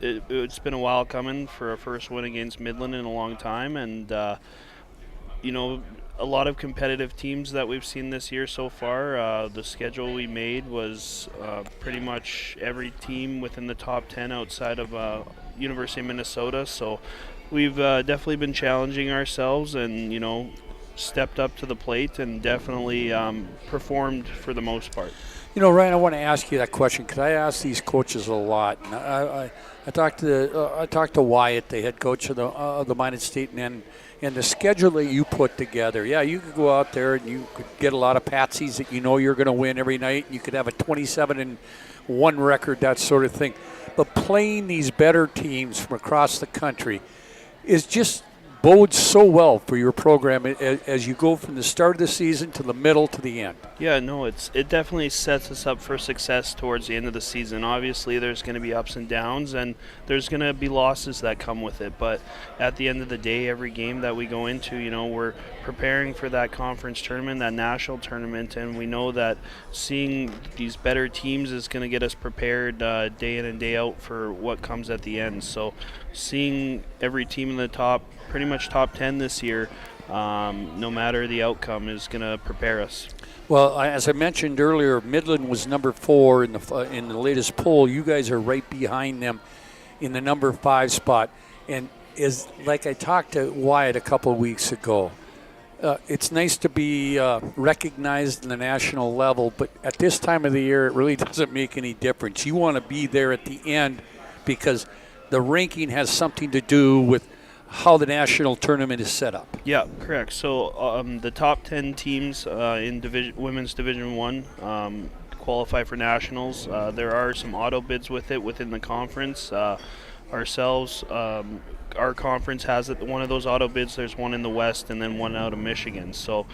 it's been a while coming for a first win against Midland in a long time, and a lot of competitive teams that we've seen this year so far. The schedule we made was pretty much every team within the top 10 outside of University of Minnesota, so we've definitely been challenging ourselves and stepped up to the plate and definitely performed for the most part. Ryan, I want to ask you that question because I ask these coaches a lot. And I talked to Wyatt, the head coach of the Minot State, and the schedule that you put together. Yeah, you could go out there and you could get a lot of patsies that you're going to win every night. You could have a 27-1 record, that sort of thing. But playing these better teams from across the country is just bodes so well for your program as you go from the start of the season to the middle to the end. Yeah, no, it definitely sets us up for success towards the end of the season. Obviously, there's going to be ups and downs, and there's going to be losses that come with it. But at the end of the day, every game that we go into, we're preparing for that conference tournament, that national tournament, and we know that seeing these better teams is going to get us prepared day in and day out for what comes at the end. So seeing every team in the pretty much top 10 this year, no matter the outcome, is going to prepare us. Well, as I mentioned earlier, Midland was number 4 in the latest poll. You guys are right behind them in the number 5 spot. And like I talked to Wyatt a couple of weeks ago, it's nice to be recognized in the national level, but at this time of the year, it really doesn't make any difference. You want to be there at the end because the ranking has something to do with how the national tournament is set up. Yeah, correct. So the top 10 teams in Women's Division 1 qualify for nationals. There are some auto bids with it within the conference. Ourselves, our conference has one of those auto bids. There's one in the West and then one out of Michigan. So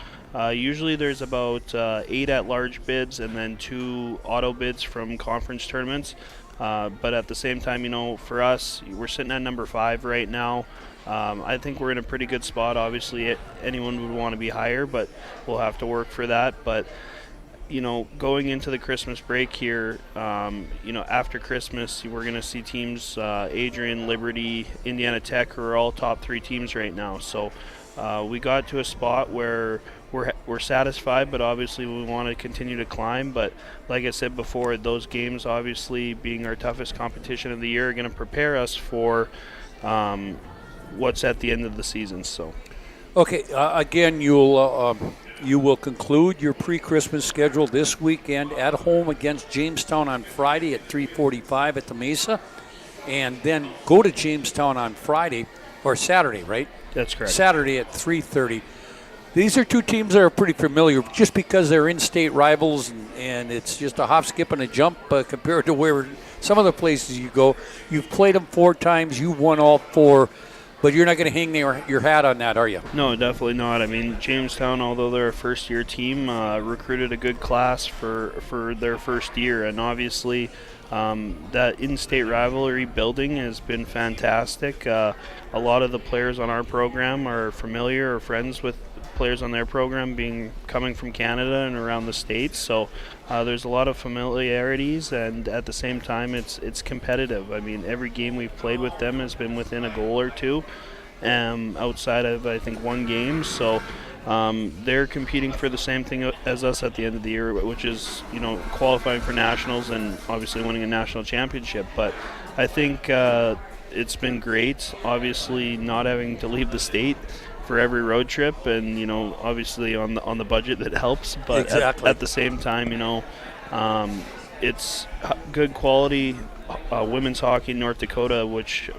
usually there's about 8 at-large bids and then 2 auto bids from conference tournaments. But at the same time, for us, we're sitting at number 5 right now. I think we're in a pretty good spot. Obviously, anyone would want to be higher, but we'll have to work for that. But, going into the Christmas break here, after Christmas, we're going to see teams, Adrian, Liberty, Indiana Tech, who are all top 3 teams right now. So we got to a spot where we're satisfied, but obviously we want to continue to climb. But like I said before, those games, obviously being our toughest competition of the year, are going to prepare us for what's at the end of the season. So, okay, again, you will conclude your pre-Christmas schedule this weekend at home against Jamestown on Friday at 3:45 at the Mesa, and then go to Jamestown on Friday or Saturday, right? That's correct. Saturday at 3:30. These are 2 teams that are pretty familiar just because they're in-state rivals, and it's just a hop, skip, and a jump compared to where some of the places you go. You've played them 4 times. You've won all 4. But you're not going to hang your hat on that, are you? No, definitely not. I mean, Jamestown, although they're a first-year team, recruited a good class for their first year. And obviously, that in-state rivalry building has been fantastic. A lot of the players on our program are familiar or friends with players on their program coming from Canada and around the States. So there's a lot of familiarities, and at the same time, it's competitive. I mean, every game we've played with them has been within a goal or two, outside of, I think, one game. So they're competing for the same thing as us at the end of the year, which is, qualifying for nationals and obviously winning a national championship. But I think it's been great, obviously not having to leave the state for every road trip, and obviously on the budget that helps. But exactly. at the same time, it's good quality women's hockey in North Dakota, which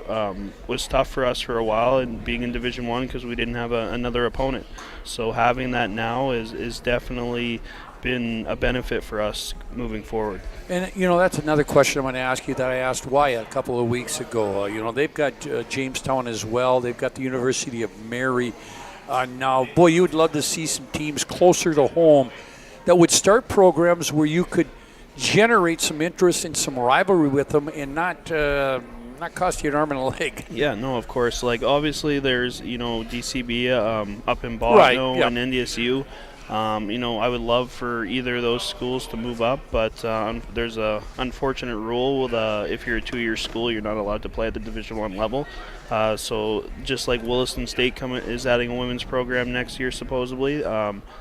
was tough for us for a while, and being in Division 1 because we didn't have another opponent. So having that now is definitely been a benefit for us moving forward. And, that's another question I'm going to ask you that I asked Wyatt a couple of weeks ago. They've got Jamestown as well. They've got the University of Mary. Now, boy, you would love to see some teams closer to home that would start programs where you could generate some interest and some rivalry with them and not cost you an arm and a leg. Yeah, no, of course. Like, obviously, there's, DCB up in Botno and NDSU. I would love for either of those schools to move up, but there's a unfortunate rule with if you're a 2-year school, you're not allowed to play at the Division 1 level. So just like Williston State is adding a women's program next year, supposedly,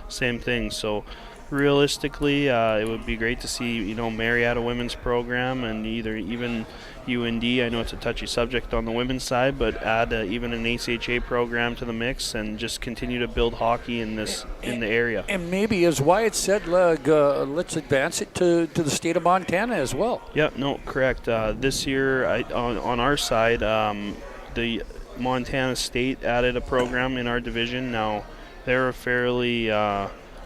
same thing. So realistically, it would be great to see, Mary add a women's program, and even UND. I know it's a touchy subject on the women's side, but add even an ACHA program to the mix and just continue to build hockey in the area. And maybe, as Wyatt said, let's advance it to the state of Montana as well. Yeah, no, correct. This year, on our side, the Montana State added a program in our division. Now, they're a fairly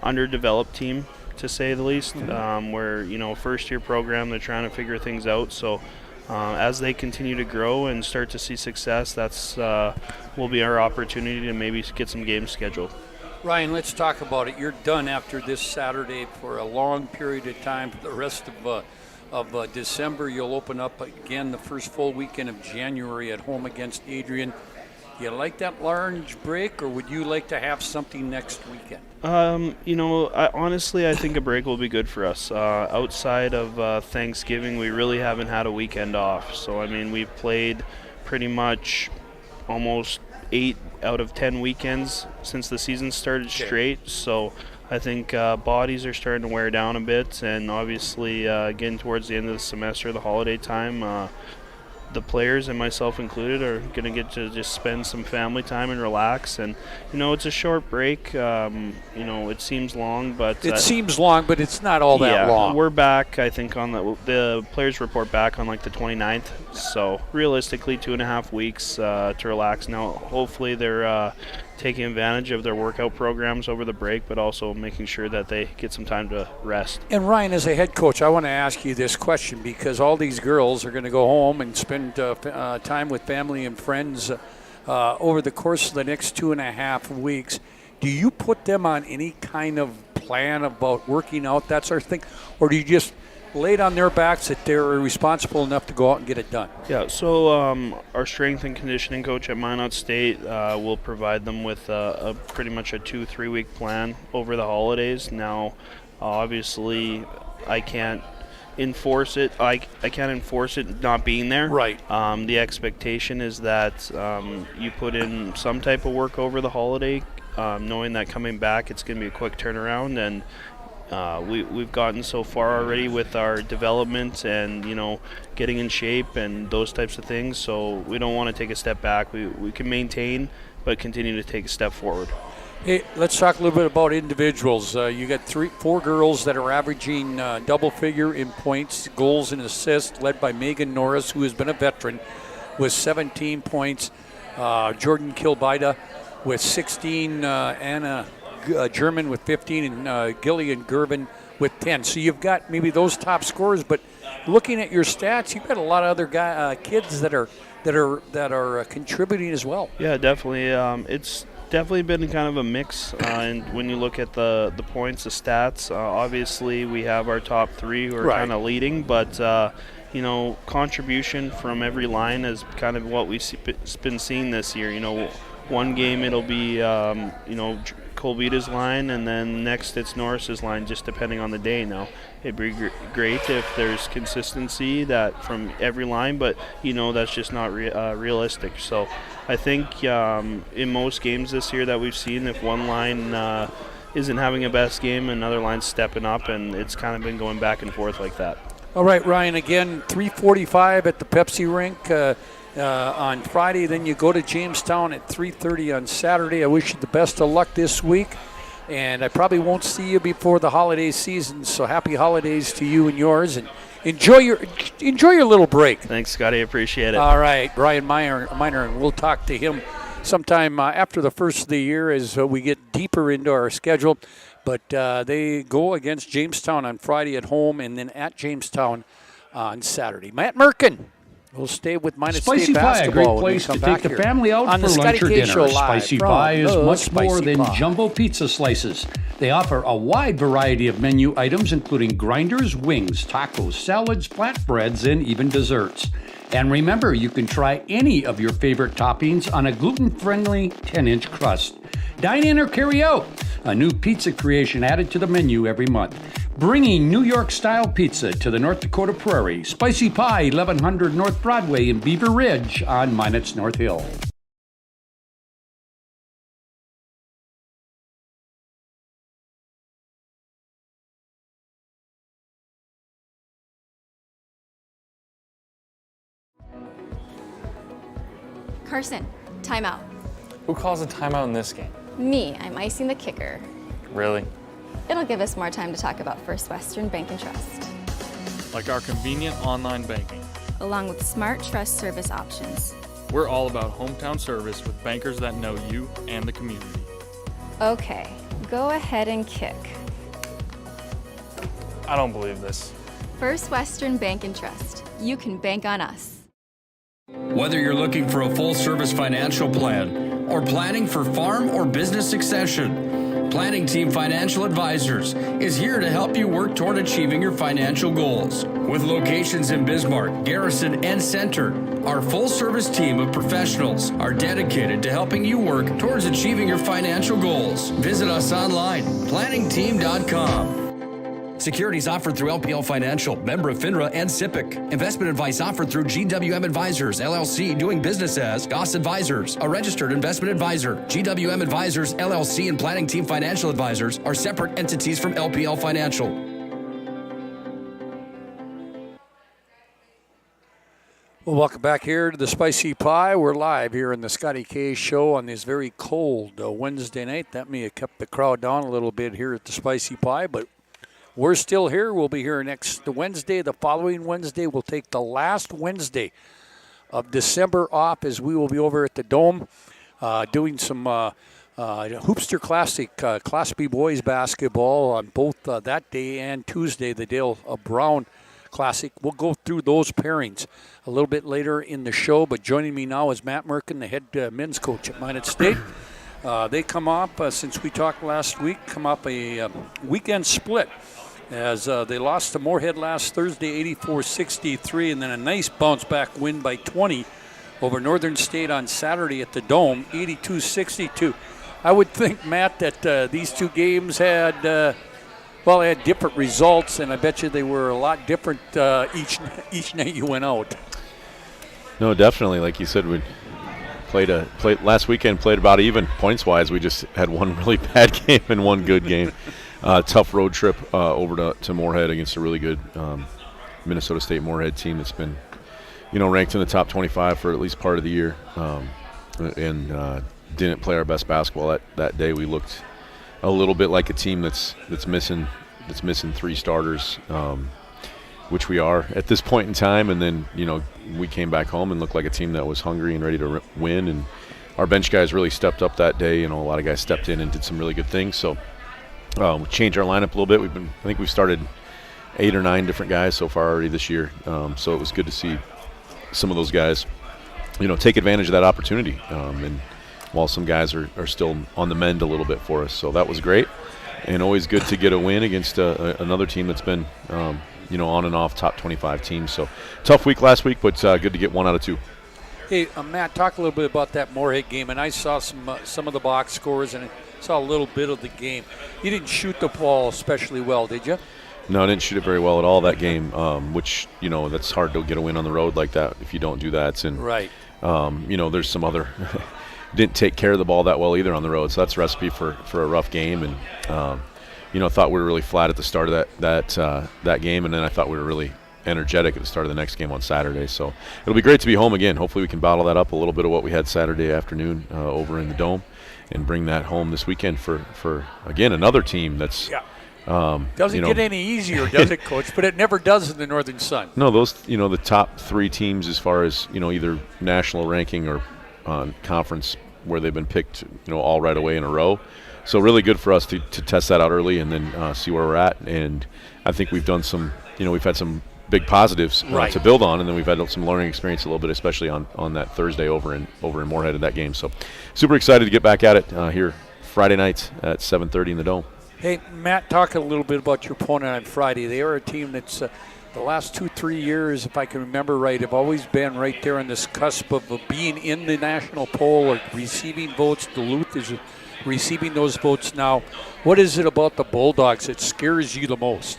underdeveloped team, to say the least, where, first-year program, they're trying to figure things out. So as they continue to grow and start to see success, that's will be our opportunity to maybe get some games scheduled. Ryan, let's talk about it. You're done after this Saturday for a long period of time. For the rest of December, you'll open up again the first full weekend of January at home against Adrian. Do you like that large break, or would you like to have something next weekend? Honestly, I think a break will be good for us. Outside of Thanksgiving, we really haven't had a weekend off. So, we've played pretty much almost 8 out of 10 weekends since the season started straight. So I think bodies are starting to wear down a bit, and obviously getting towards the end of the semester, the holiday time, the players and myself included are going to get to just spend some family time and relax. And it's a short break. It seems long, but it's not all that long. We're back, I think, on the players report back on like the 29th. So realistically, 2.5 weeks to relax. Now, hopefully they're taking advantage of their workout programs over the break, but also making sure that they get some time to rest. And Ryan, as a head coach, I want to ask you this question, because all these girls are going to go home and spend time with family and friends over the course of the next 2.5 weeks. Do you put them on any kind of plan about working out, that sort of thing, or do you just lay it on their backs that they're responsible enough to go out and get it done? Yeah, so our strength and conditioning coach at Minot State will provide them with pretty much a 2-3 week plan over the holidays. Now, obviously, I can't enforce it. I can't enforce it not being there. Right. The expectation is that you put in some type of work over the holiday, knowing that coming back it's going to be a quick turnaround, and we've gotten so far already with our development and getting in shape and those types of things, so we don't want to take a step back. We can maintain but continue to take a step forward. Hey, let's talk a little bit about individuals. You got 4 girls that are averaging double figure in points, goals, and assists, led by Megan Norris, who has been a veteran, with 17 points. Jordan Kilbida with 16, Anna German with 15, and Gillian Gervin with 10. So you've got maybe those top scorers, but looking at your stats, you've got a lot of other kids that are contributing as well. Yeah, definitely. It's definitely been kind of a mix, and when you look at the points, the stats, obviously we have our top 3 who are kind of leading, but contribution from every line is kind of what we've been seeing this year. one game it'll be Colbita's line, and then next it's Norris's line, just depending on the day. Now it'd be great if there's consistency that from every line, but that's just not realistic. So I think in most games this year that we've seen, if one line isn't having a best game, another line's stepping up, and it's kind of been going back and forth like that. All right, Ryan, again, 3:45 at the Pepsi rink on Friday. Then you go to Jamestown at 3:30 on Saturday. I wish you the best of luck this week, and I probably won't see you before the holiday season, so happy holidays to you and yours, and enjoy your little break. Thanks, Scotty. Appreciate it. All right, Brian Miner, and we'll talk to him sometime after the first of the year as we get deeper into our schedule. But they go against Jamestown on Friday at home and then at Jamestown on Saturday. Matt Merkin will stay with Minot State Spicy Pie, a basketball. great place to take the family out for lunch or dinner. Spicy Pie is much more than jumbo pizza slices. They offer a wide variety of menu items, including grinders, wings, tacos, salads, flatbreads, and even desserts. And remember, you can try any of your favorite toppings on a gluten-friendly 10-inch crust. Dine in or carry out. A new pizza creation added to the menu every month. Bringing New York-style pizza to the North Dakota Prairie. Spicy Pie, 1100 North Broadway in Beaver Ridge on Minot's North Hill. Carson, timeout. Who calls a timeout in this game? Me, I'm icing the kicker. Really? It'll give us more time to talk about First Western Bank and Trust, Like our convenient online banking. along with smart trust service options. We're all about hometown service with bankers that know you and the community. Okay, go ahead and kick. I don't believe this. First Western Bank and Trust. You can bank on us. Whether you're looking for a full-service financial plan or planning for farm or business succession, Planning Team Financial Advisors is here to help you work toward achieving your financial goals. With locations in Bismarck, Garrison, and Center, our full-service team of professionals are dedicated to helping you work towards achieving your financial goals. Visit us online, planningteam.com. Securities offered through LPL Financial, member of FINRA and SIPC. Investment advice offered through GWM Advisors, LLC, doing business as Goss Advisors, a registered investment advisor. GWM Advisors, LLC, and Planning Team Financial Advisors are separate entities from LPL Financial. Well, welcome back here to the Spicy Pie. We're live here in the Scotty K Show on this very cold Wednesday night. That may have kept the crowd down a little bit here at the Spicy Pie, but we're still here. We'll be here next Wednesday. The following Wednesday, we'll take the last Wednesday of December off as we will be over at the Dome doing some Hoopster Classic Class B boys basketball on both that day and Tuesday, the Dale Brown Classic. We'll go through those pairings a little bit later in the show, but joining me now is Matt Merkin, the head men's coach at Minot State. They come up, since we talked last week, come up a weekend split as they lost to Moorhead last Thursday, 84-63, and then a nice bounce-back win by 20 over Northern State on Saturday at the Dome, 82-62. I would think, Matt, that these two games had, they had different results, and I bet you they were a lot different each night you went out. No, definitely. Like you said, we played last weekend, played about even points-wise. We just had one really bad game and one good game. Tough road trip over to Moorhead against a really good Minnesota State Moorhead team that's been, ranked in the top 25 for at least part of the year, and didn't play our best basketball that day. We looked a little bit like a team that's missing three starters, which we are at this point in time. And then we came back home and looked like a team that was hungry and ready to win. And our bench guys really stepped up that day. A lot of guys stepped in and did some really good things. So. We changed our lineup a little bit. I think we've started 8 or 9 different guys so far already this year. So it was good to see some of those guys, take advantage of that opportunity. And while some guys are still on the mend a little bit for us, so that was great. And always good to get a win against another team that's been, on and off top 25 teams. So tough week last week, but good to get 1 out of 2. Hey, Matt, talk a little bit about that Moorhead game. And I saw some of the box scores and I saw a little bit of the game. You didn't shoot the ball especially well, did you? No, I didn't shoot it very well at all that game, which, that's hard to get a win on the road like that if you don't do that. And, right. There's some other – didn't take care of the ball that well either on the road. So that's a recipe for a rough game. And, thought we were really flat at the start of that game, and then I thought we were really energetic at the start of the next game on Saturday. So it'll be great to be home again. Hopefully we can bottle that up a little bit of what we had Saturday afternoon over in the Dome and bring that home this weekend for again, another team that's doesn't get any easier, does it, Coach? But it never does in the Northern Sun. No, those the top 3 teams as far as either national ranking or conference where they've been picked all right away in a row. So really good for us to test that out early and then see where we're at. And I think we've done some we've had some big positives to build on, and then we've had some learning experience a little bit, especially on that Thursday over in Moorhead at that game. So super excited to get back at it here Friday night at 7:30 in the Dome. Hey, Matt, talk a little bit about your opponent on Friday. They are a team that's the last 2-3 years, if I can remember right, have always been right there on this cusp of being in the national poll or receiving votes. Duluth is receiving those votes now. What is it about the Bulldogs that scares you the most?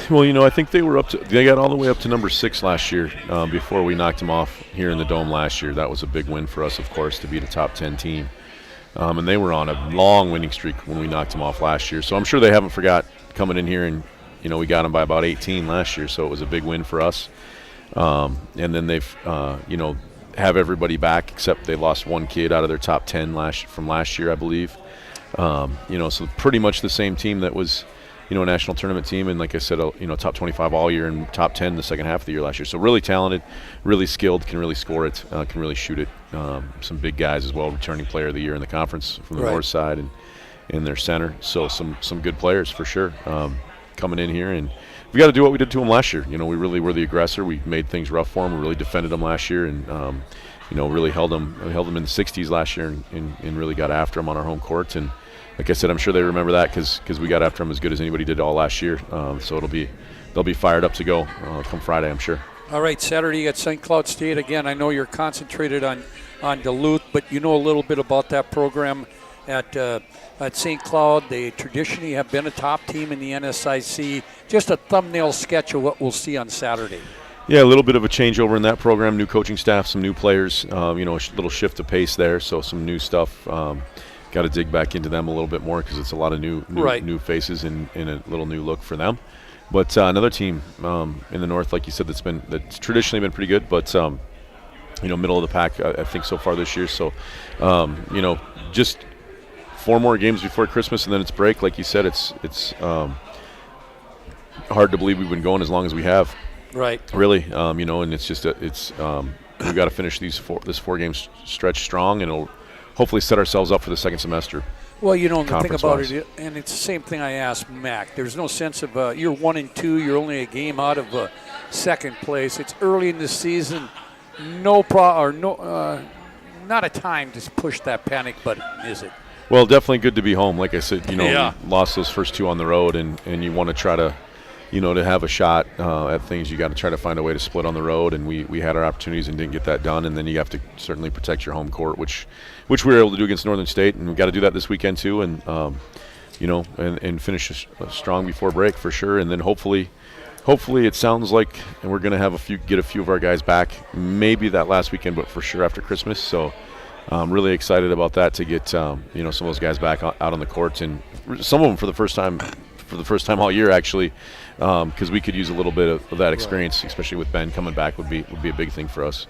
Well, I think they got all the way up to number 6 last year before we knocked them off here in the Dome last year. That was a big win for us, of course, to beat a top 10 team. And they were on a long winning streak when we knocked them off last year. So I'm sure they haven't forgot coming in here, and we got them by about 18 last year, so it was a big win for us. And then they've have everybody back except they lost one kid out of their top 10 from last year, I believe. So pretty much the same team that was a national tournament team, and like I said, top 25 all year and top 10 the second half of the year last year. So really talented, really skilled, can really score it, can really shoot it. Some big guys as well, returning player of the year in the conference from the north side and in their center. So some good players for sure coming in here, and we got to do what we did to them last year. We really were the aggressor. We made things rough for them. We really defended them last year, and really held them in the 60s last year, and really got after them on our home court. And like I said, I'm sure they remember that because we got after them as good as anybody did all last year. So they'll be fired up to go come Friday, I'm sure. All right, Saturday you got St. Cloud State again. I know you're concentrated on Duluth, but you know a little bit about that program at St. Cloud. They traditionally have been a top team in the NSIC. Just a thumbnail sketch of what we'll see on Saturday. Yeah, a little bit of a changeover in that program. New coaching staff, some new players. A little shift of pace there. So some new stuff. Got to dig back into them a little bit more because it's a lot of new faces and a little new look for them. But another team in the north, like you said, that's traditionally been pretty good, but middle of the pack, I think so far this year. So just 4 more games before Christmas, and then it's break. Like you said, it's hard to believe we've been going as long as we have. Right. Really, and it's just we've got to finish this 4 game stretch strong, and it'll hopefully set ourselves up for the second semester. Well, the thing about it, and it's the same thing I asked Mac. There's no sense of you're 1-2. You're only a game out of second place. It's early in the season. Not a time to push that panic button, is it? Well, definitely good to be home. Like I said, we lost those first 2 on the road, and you want to try to, to have a shot at things. You got to try to find a way to split on the road, and we had our opportunities and didn't get that done. And then you have to certainly protect your home court, which we were able to do against Northern State, and we got to do that this weekend too. And and finish strong before break for sure. And then hopefully it sounds like, and we're going to have get a few of our guys back, maybe that last weekend, but for sure after Christmas. So I'm really excited about that to get some of those guys back out on the courts, and some of them for the first time all year actually, because we could use a little bit of that experience, especially with Ben coming back would be a big thing for us.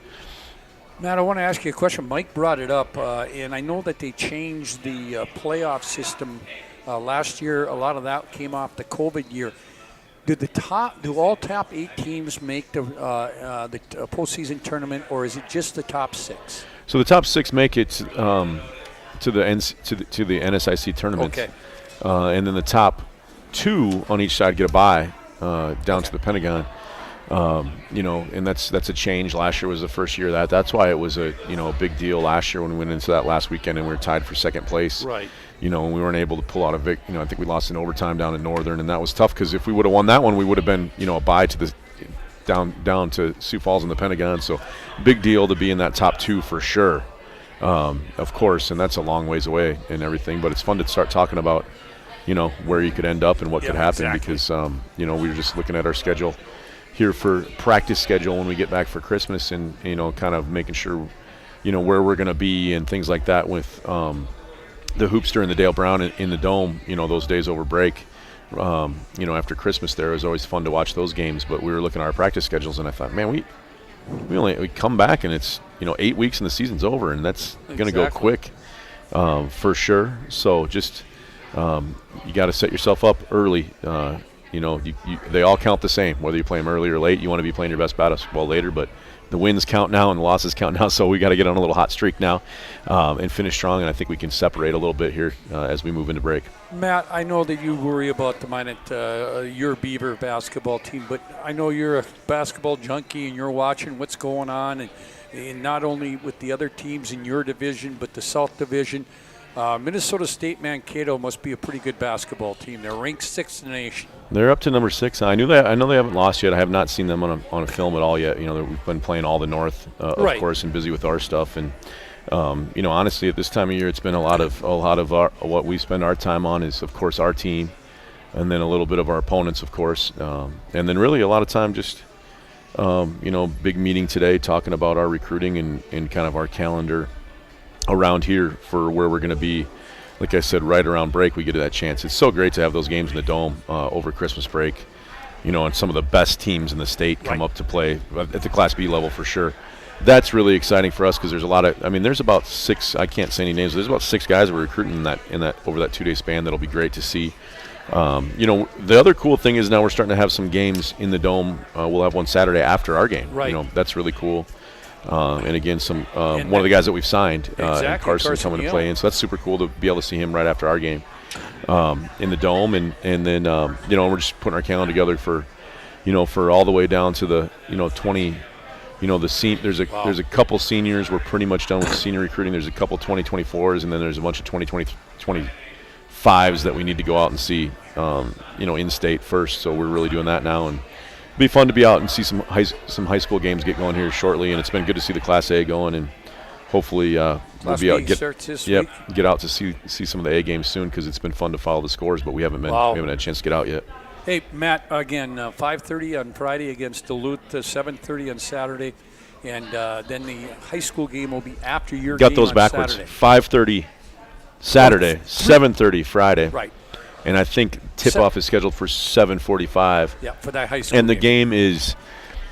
Matt, I want to ask you a question. Mike brought it up, and I know that they changed the playoff system last year. A lot of that came off the COVID year. Do all top 8 teams make the postseason tournament, or is it just the top 6? So the top 6 make it to the NSIC tournament. Okay. And then the top 2 on each side get a bye down to the Pentagon. And that's a change. Last year was the first year of that's why it was a big deal last year when we went into that last weekend and we were tied for second place. Right. And we weren't able to pull out I think we lost in overtime down in Northern, and that was tough because if we would have won that one, we would have been a bye to the down to Sioux Falls and the Pentagon. So big deal to be in that top 2 for sure, of course, and that's a long ways away and everything. But it's fun to start talking about, where you could end up and what could happen because, we were just looking at our schedule here for practice schedule when we get back for Christmas and, kind of making sure, where we're going to be and things like that with the Hoopster and the Dale Brown in the Dome, those days over break. After Christmas there, it was always fun to watch those games, but we were looking at our practice schedules and I thought, man, we come back and it's 8 weeks and the season's over, and that's going to go quick for sure. So just you got to set yourself up early. They all count the same, whether you play them early or late. You want to be playing your best basketball later, but the wins count now and the losses count now, so we got to get on a little hot streak now and finish strong, and I think we can separate a little bit here as we move into break. Matt, I know that you worry about the Minot, your Beaver basketball team, but I know you're a basketball junkie and you're watching what's going on, and not only with the other teams in your division, but the South Division. Minnesota State Mankato must be a pretty good basketball team. They're ranked 6th in the nation. They're up to number 6. I know they haven't lost yet. I have not seen them on a film at all yet. We've been playing all the North, of course, and busy with our stuff. And honestly, at this time of year, it's been a lot of what we spend our time on is, of course, our team, and then a little bit of our opponents, of course, and then really a lot of time just big meeting today talking about our recruiting and kind of our calendar around here for where we're going to be. Like I said, right around break, we get that chance. It's so great to have those games in the Dome over Christmas break, and some of the best teams in the state come up to play at the Class B level for sure. That's really exciting for us because there's a lot of, there's about 6, I can't say any names, there's about 6 guys we're recruiting in that over that 2-day span that'll be great to see. The other cool thing is now we're starting to have some games in the Dome. We'll have one Saturday after our game. Right. That's really cool. And again, one of the guys that we've signed, Carson coming to play in, so that's super cool to be able to see him right after our game in the Dome, and then we're just putting our calendar together for all the way down to the 20. There's a couple seniors. We're pretty much done with senior recruiting. There's a couple 2024s, and then there's a bunch of 2025s that we need to go out and see, in state first. So we're really doing that now, and it'll be fun to be out and see some high school games get going here shortly. And it's been good to see the Class A going, and hopefully we'll be out get out to see some of the A games soon because it's been fun to follow the scores, but we haven't had a chance to get out yet. Hey, Matt, again, 5:30 on Friday against Duluth, 7:30 on Saturday, and then the high school game will be after your game on Saturday. Got those backwards. 5:30 Saturday, 7:30 Friday. Right. And I think tip-off is scheduled for 7:45. Yeah, for that high school And the game is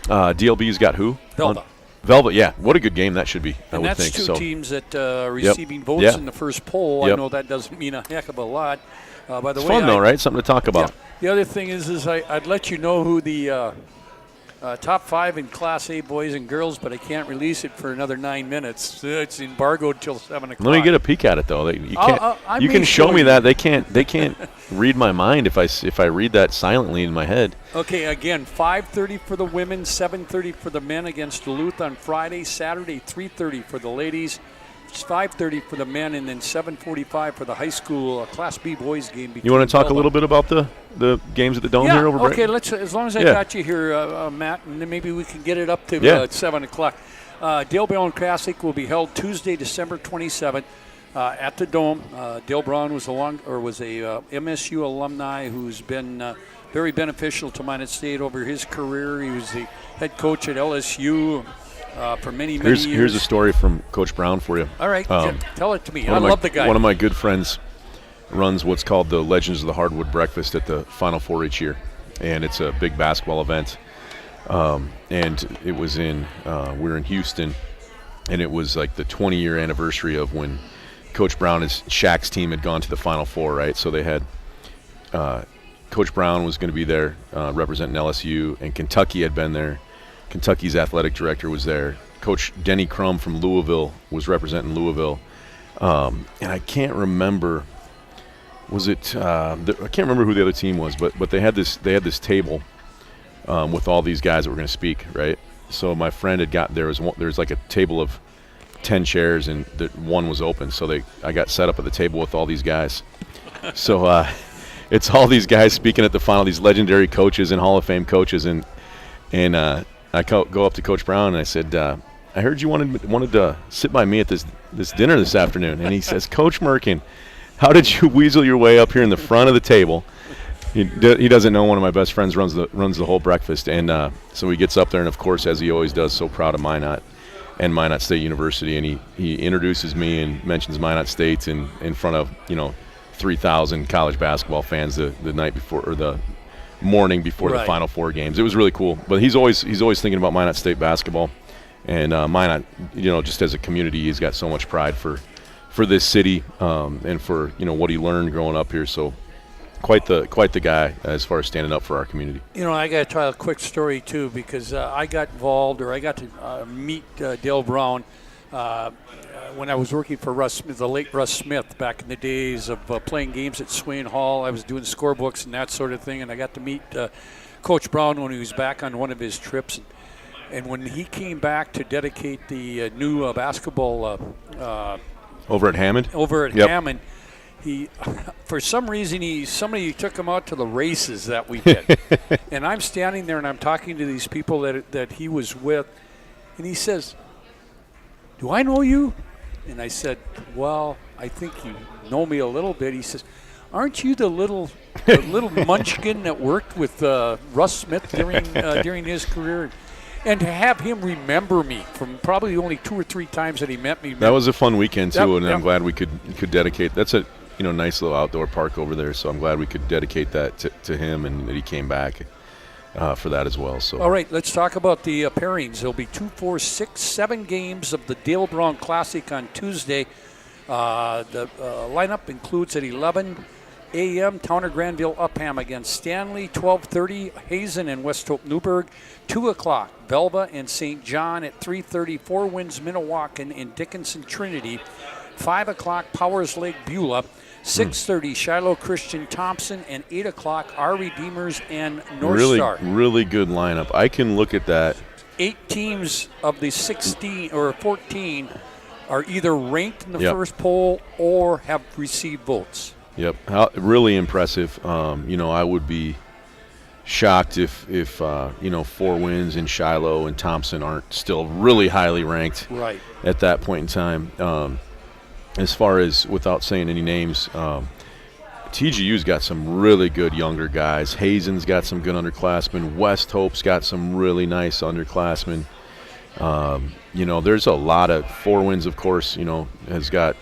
DLB's got who? Velva, yeah. What a good game that should be, I would think. And that's two teams that are receiving votes in the first poll. I know that doesn't mean a heck of a lot. By the way, it's fun, though, right? Something to talk about. Yeah. The other thing is I'd let you know who the top 5 in Class A boys and girls, but I can't release it for another 9 minutes. It's embargoed till 7 o'clock. Let me get a peek at it, though. You can't. You can show me that. They can't read my mind if I read that silently in my head. Okay, again, 5:30 for the women, 7:30 for the men against Duluth on Friday. Saturday, 3:30 for the ladies. It's 5:30 for the men, and then 7:45 for the high school Class B boys game. You want to talk a little bit about the games at the Dome here over break? Okay, let's. As long as I got you here, Matt, and then maybe we can get it up to 7 o'clock. Dale Brown Classic will be held Tuesday, December 27th at the Dome. Dale Brown was a MSU alumni who's been very beneficial to Minot State over his career. He was the head coach at LSU. For many years. Here's a story from Coach Brown for you. All right, tell it to me. I love the guy. One of my good friends runs what's called the Legends of the Hardwood Breakfast at the Final Four each year, and it's a big basketball event. And it was we were in Houston, and it was like the 20-year anniversary of when Coach Brown and Shaq's team had gone to the Final Four, right? So they had Coach Brown was going to be there representing LSU, and Kentucky had been there. Kentucky's athletic director was there. Coach Denny Crum from Louisville was representing Louisville. And I can't remember, I can't remember who the other team was, but they had this table with all these guys that were going to speak, right? So my friend had got, there was like a table of 10 chairs, and one was open. So I got set up at the table with all these guys. So it's all these guys speaking at the final, these legendary coaches and Hall of Fame coaches, and And I go up to Coach Brown and I said, I heard you wanted to sit by me at this dinner this afternoon. And he says, Coach Merkin, how did you weasel your way up here in the front of the table? He doesn't know one of my best friends runs the whole breakfast. And so he gets up there and, of course, as he always does, so proud of Minot and Minot State University. And he introduces me and mentions Minot State in front of, 3,000 college basketball fans the night before, or the morning before the Final Four games. It was really cool. But he's always thinking about Minot State basketball. And Minot, just as a community, he's got so much pride for this city and for what he learned growing up here. So quite the guy as far as standing up for our community. I got to tell a quick story too, because I got involved, or I got to meet Dale Brown when I was working for Russ Smith, the late Russ Smith, back in the days of playing games at Swain Hall. I was doing scorebooks and that sort of thing, and I got to meet Coach Brown when he was back on one of his trips. And when he came back to dedicate the new basketball over at Hammond, Hammond, he, for some reason, somebody took him out to the races that weekend. And I'm standing there and I'm talking to these people that he was with, and he says, "Do I know you?" And I said, "Well, I think you know me a little bit." He says, "Aren't you the little munchkin that worked with Russ Smith during his career?" And to have him remember me from probably only 2 or 3 times that he met me. That was a fun weekend too, and I'm glad we could dedicate. That's a nice little outdoor park over there, so I'm glad we could dedicate that to him, and that he came back for that as well. So all right, let's talk about the pairings. There'll be 2, 4, 6, 7 games of the Dale Brown Classic on Tuesday. The lineup includes at 11 a.m. Towner Granville Upham against Stanley, 12:30 Hazen and West Hope Newburgh, 2 o'clock Velva and St. John, at 3:30 Four Winds Minnewacan and Dickinson Trinity, 5 o'clock Powers Lake Beulah, 6:30 Shiloh Christian Thompson, and 8 o'clock Our Redeemers and North Star. Really good lineup. I can look at that. 8 teams of the 16 or 14 are either ranked in the first poll or have received votes. Yep, really impressive. I would be shocked if Four Winds and Shiloh and Thompson aren't still really highly ranked at that point in time. As far as, without saying any names, TGU's got some really good younger guys. Hazen's got some good underclassmen. West Hope's got some really nice underclassmen. There's a lot of Four Winds, of course, has got.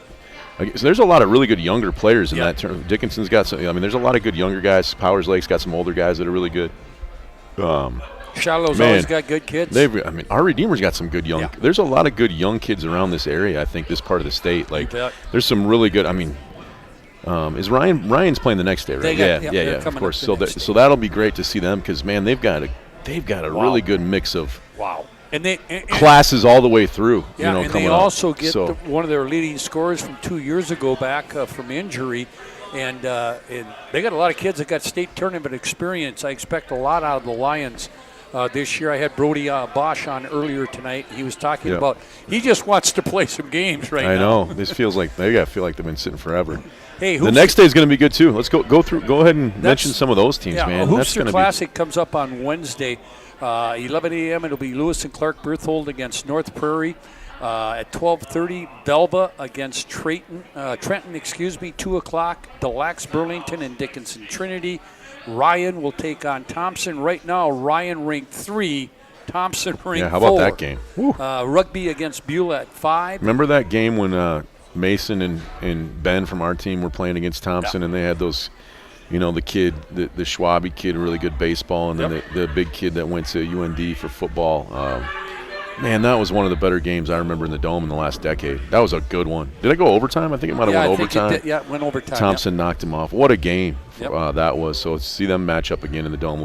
So there's a lot of really good younger players in that term. Dickinson's got some. There's a lot of good younger guys. Powers Lake's got some older guys that are really good. Shiloh's always got good kids. Our Redeemers got some good young. There's a lot of good young kids around this area. I think this part of the state. There's some really good. Is Ryan's playing the next day, right? Yeah, of course. So that'll be great to see them, because man, they've got a really good mix of and classes all the way through. And they also get one of their leading scorers from 2 years ago back from injury, and they got a lot of kids that got state tournament experience. I expect a lot out of the Lions this year. I had Brody Bosch on earlier tonight. He was talking about he just wants to play some games now. I know. This feels like I feel like they've been sitting forever. Hey, the next day is going to be good too. Let's go ahead and mention some of those teams, man. Hoopster Classic comes up on Wednesday. 11 a.m. It'll be Lewis and Clark Berthold against North Prairie. At 12:30, Velva against Trenton. 2 o'clock, Delax Burlington and Dickinson Trinity. Ryan will take on Thompson. Right now, Ryan ranked 3, Thompson ranked 4. Yeah, how about that game? Rugby against Beulah at 5. Remember that game when Mason and Ben from our team were playing against Thompson, and they had those. The kid, the Schwabe kid, really good baseball, and then the big kid that went to UND for football. Man, that was one of the better games I remember in the Dome in the last decade. That was a good one. Did it go overtime? I think it might have went overtime. It went overtime. Thompson knocked him off. What a game that was. So to see them match up again in the Dome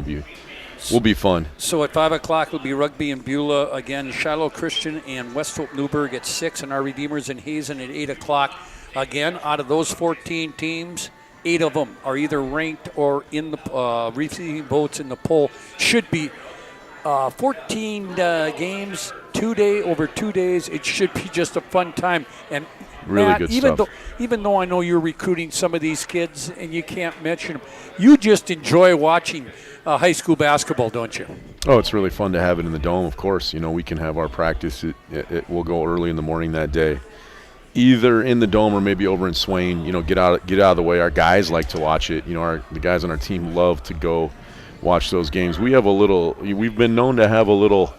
will be fun. So at 5 o'clock it'll be Rugby and Beulah again. Shiloh Christian and West Hope Newburgh at 6, and Our Redeemers in Hazen at 8 o'clock. Again, out of those 14 teams, 8 of them are either ranked or in the receiving votes in the poll. Should be 14 games, over 2 days. It should be just a fun time. And Really Matt, good even stuff. Even though I know you're recruiting some of these kids and you can't mention them, you just enjoy watching high school basketball, don't you? Oh, it's really fun to have it in the Dome, of course. We can have our practice. We'll go early in the morning that day, either in the Dome or maybe over in Swain. Get out of the way. Our guys like to watch it. The guys on our team love to go watch those games. We've been known to have a little,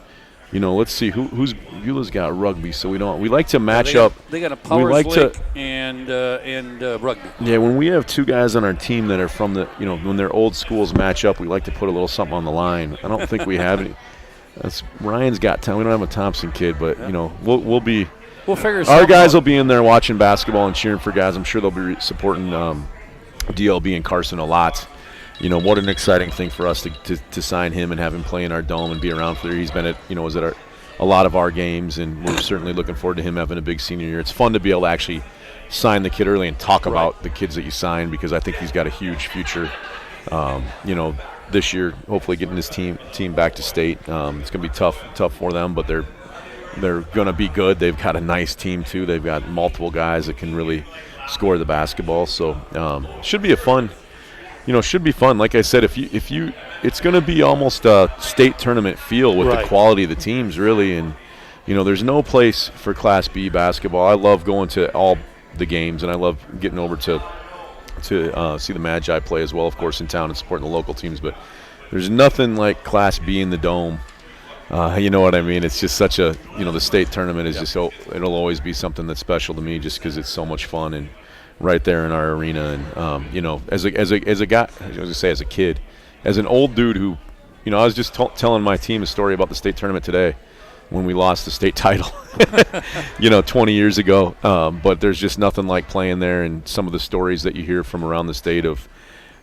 let's see who's Beulah's got rugby, so we like to match up. They got a Powers Lake and rugby. Yeah, when we have two guys on our team that are from when their old schools match up, we like to put a little something on the line. I don't think we have any. Ryan's got time. We don't have a Thompson kid, but we'll be. We'll figure. Our guys will be in there watching basketball and cheering for guys. I'm sure they'll be supporting DLB and Carson a lot. What an exciting thing for us to sign him and have him play in our Dome and be around for. He's been at a lot of our games, and we're certainly looking forward to him having a big senior year. It's fun to be able to actually sign the kid early and talk about the kids that you signed, because I think he's got a huge future. This year, hopefully getting his team back to state. It's going to be tough for them, but they're going to be good. They've got a nice team too. They've got multiple guys that can really score the basketball. So should be a fun. Should be fun. Like I said, if you, it's going to be almost a state tournament feel with the quality of the teams, really. And there's no place for Class B basketball. I love going to all the games, and I love getting over to see the Magi play as well, of course, in town and supporting the local teams. But there's nothing like Class B in the Dome. You know what I mean? It's just such a the state tournament is just so it'll always be something that's special to me, just because it's so much fun and right there in our arena. And as a guy, I was gonna say as a kid, as an old dude who, I was just telling my team a story about the state tournament today when we lost the state title, 20 years ago. But there's just nothing like playing there, and some of the stories that you hear from around the state of,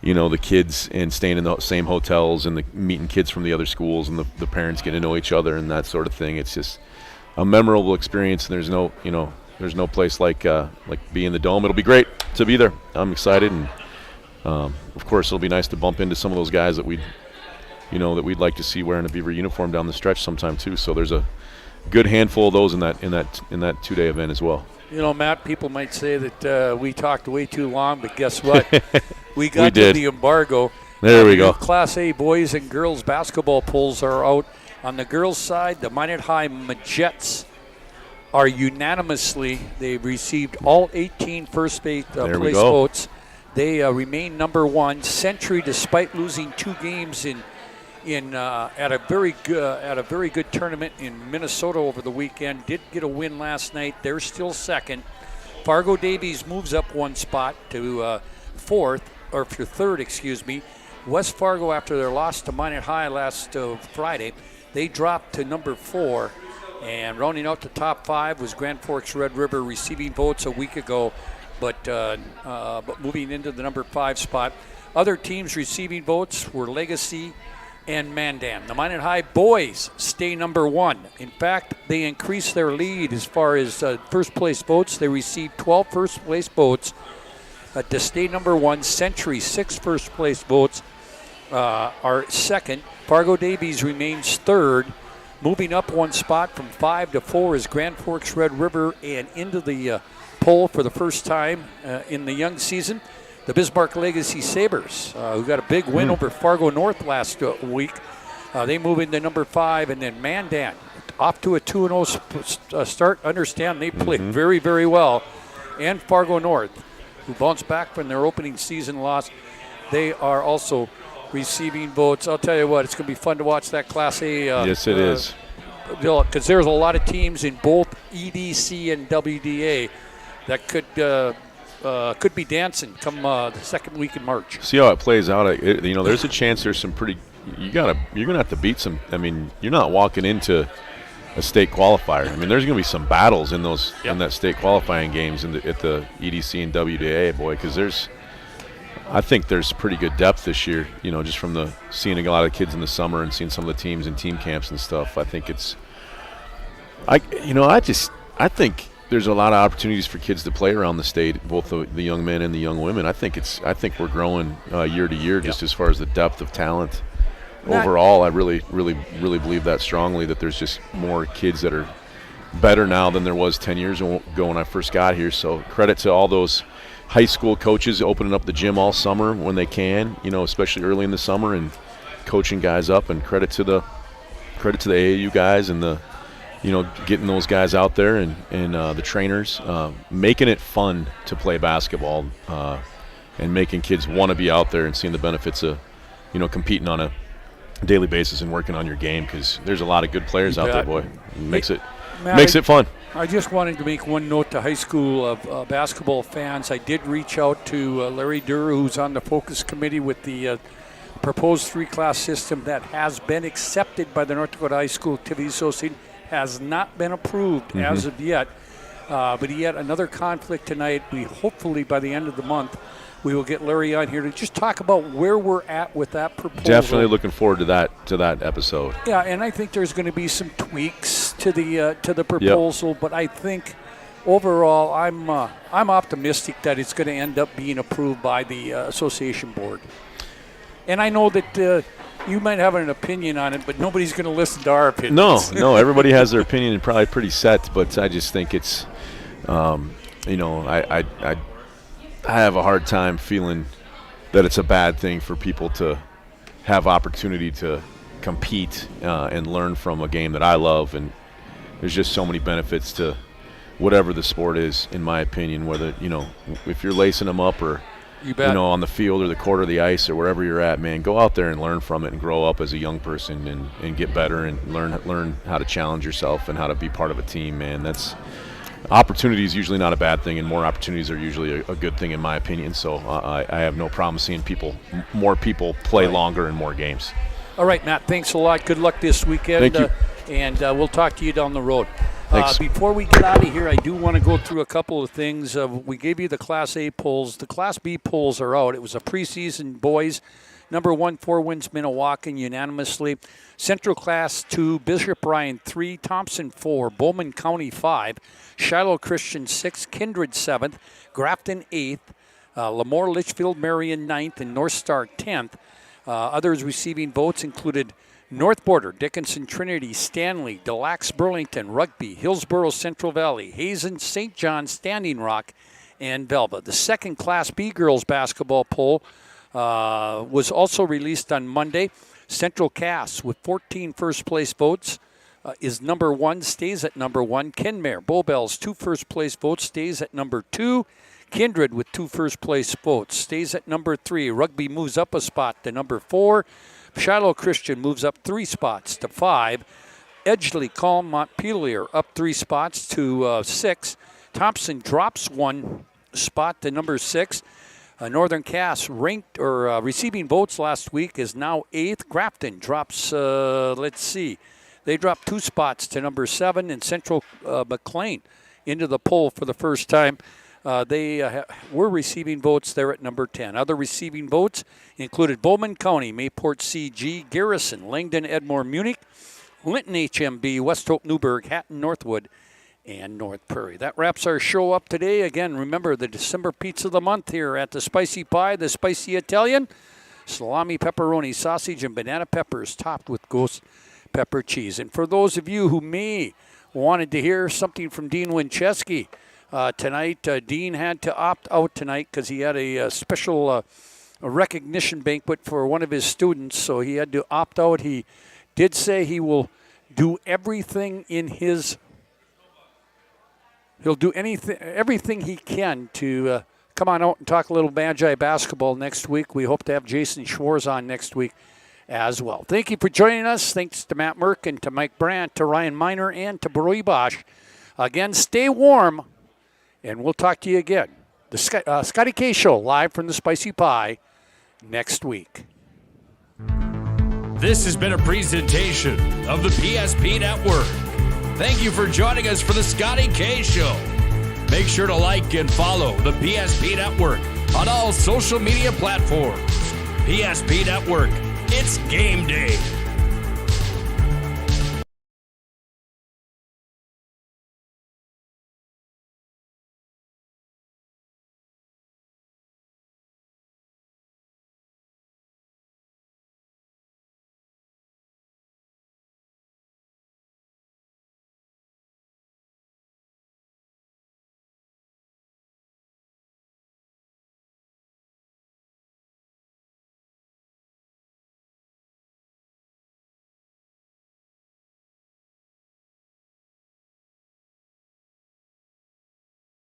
the kids and staying in the same hotels and meeting kids from the other schools and the parents getting to know each other and that sort of thing. It's just a memorable experience, and there's no place like being in the Dome. It'll be great to be there. I'm excited, and of course it'll be nice to bump into some of those guys that we'd like to see wearing a Beaver uniform down the stretch sometime too. So there's a good handful of those in that 2-day event as well. Matt, people might say that we talked way too long, but guess what? We got to the embargo. There we go. Class A boys and girls basketball polls are out. On the girls' side, the Minot High Majets are unanimously, they've received all 18 first place votes. They remain number one. Century, despite losing 2 games at a very good tournament in Minnesota over the weekend, did get a win last night. They're still second. Fargo Davies moves up 1 spot to third, excuse me. West Fargo, after their loss to Minot High last Friday, they dropped to number 4. And rounding out the top 5 was Grand Forks Red River, receiving votes a week ago, but moving into the number 5 spot. Other teams receiving votes were Legacy and Mandan. The Minot High boys stay number 1. In fact, they increased their lead as far as first place votes. They received 12 first place votes to stay number 1. Century, 6 first place votes are second. Fargo Davies remains third. Moving up 1 spot from 5 to 4 is Grand Forks Red River, and into the poll for the first time in the young season, the Bismarck Legacy Sabres, who got a big win over Fargo North last week. They move into number 5, and then Mandan, off to a 2-0 start. Understand they played very, very well. And Fargo North, who bounced back from their opening season loss, they are also receiving votes. I'll tell you what, it's going to be fun to watch that Class A. Yes, it is. Because there's a lot of teams in both EDC and WDA that could be dancing come the second week in March. See how it plays out. There's a chance there's some pretty. You're gonna have to beat some. I mean, you're not walking into a state qualifier. I mean, there's gonna be some battles in those in that state qualifying games at the EDC and WDA, boy, because I think there's pretty good depth this year, just from seeing a lot of kids in the summer and seeing some of the teams in team camps and stuff. I think I think there's a lot of opportunities for kids to play around the state, both the young men and the young women. I think we're growing year to year just as far as the depth of talent. Overall, I really, really, really believe that strongly, that there's just more kids that are better now than there was 10 years ago when I first got here. So credit to all those high school coaches opening up the gym all summer when they can, especially early in the summer, and coaching guys up. And credit to the AAU guys and the getting those guys out there and the trainers, making it fun to play basketball, and making kids want to be out there and seeing the benefits of competing on a daily basis and working on your game, because there's a lot of good players out there, boy. It makes it fun. I just wanted to make one note to high school basketball fans. I did reach out to Larry Durr, who's on the focus committee with the proposed 3-class system that has been accepted by the North Dakota High School Activities Association, has not been approved as of yet. But he had another conflict tonight. We hopefully by the end of the month we will get Larry on here to just talk about where we're at with that proposal. Definitely looking forward to that episode. Yeah, and I think there's going to be some tweaks to the proposal, but I think overall I'm optimistic that it's going to end up being approved by the association board. And I know that you might have an opinion on it, but nobody's going to listen to our opinions. No, everybody has their opinion and probably pretty set, but I just think it's, I have a hard time feeling that it's a bad thing for people to have opportunity to compete and learn from a game that I love. And there's just so many benefits to whatever the sport is, in my opinion, whether, if you're lacing them up or, on the field or the court or the ice or wherever you're at, man, go out there and learn from it and grow up as a young person and get better and learn how to challenge yourself and how to be part of a team, man. Opportunity is usually not a bad thing, and more opportunities are usually a good thing, in my opinion. So I have no problem seeing more people play longer and more games. All right, Matt, thanks a lot. Good luck this weekend. Thank you. And we'll talk to you down the road. Thanks. Before we get out of here, I do want to go through a couple of things. We gave you the Class A polls. The Class B polls are out. It was a preseason boys. Number 1, 4 wins Minnewacan unanimously. Central Class 2, Bishop Ryan 3, Thompson 4, Bowman County 5, Shiloh Christian 6, Kindred 7th, Grafton 8th, Lemoore Litchfield Marion 9th, and North Star 10th. Others receiving votes included North Border, Dickinson Trinity, Stanley, Des Lacs Burlington, Rugby, Hillsborough Central Valley, Hazen, St. John, Standing Rock, and Velva. The second Class B girls basketball poll was also released on Monday. Central Cass with 14 first-place votes is number 1, stays at number 1. Kenmare, Bowbells, 2 first-place votes, stays at number 2. Kindred with 2 first-place votes, stays at number 3. Rugby moves up a spot to number 4. Shiloh Christian moves up 3 spots to 5. Edgeley, Calm, Montpelier up 3 spots to 6. Thompson drops 1 spot to number 6. Northern Cass ranked or receiving votes last week is now 8th. Grafton drops, they dropped 2 spots to number 7, and Central McLean into the poll for the first time. They were receiving votes there at number 10. Other receiving votes included Bowman County, Mayport CG, Garrison, Langdon, Edmore, Munich, Linton HMB, West Hope, Newburgh, Hatton, Northwood, and North Prairie. That wraps our show up today. Again, remember the December pizza of the month here at the Spicy Pie, the Spicy Italian. Salami, pepperoni, sausage, and banana peppers topped with ghost pepper cheese. And for those of you who may wanted to hear something from Dean Winchesky tonight, Dean had to opt out tonight because he had a special recognition banquet for one of his students, so he had to opt out. He did say he will do everything in his He'll do everything he can to come on out and talk a little Magi basketball next week. We hope to have Jason Schwartz on next week as well. Thank you for joining us. Thanks to Matt Merck and to Mike Brandt, to Ryan Miner, and to Brody Bosch. Again, stay warm, and we'll talk to you again. The Scotty K Show, live from the Spicy Pie, next week. This has been a presentation of the PSP Network. Thank you for joining us for the Scotty K Show. Make sure to like and follow the PSP Network on all social media platforms. PSP Network, it's game day.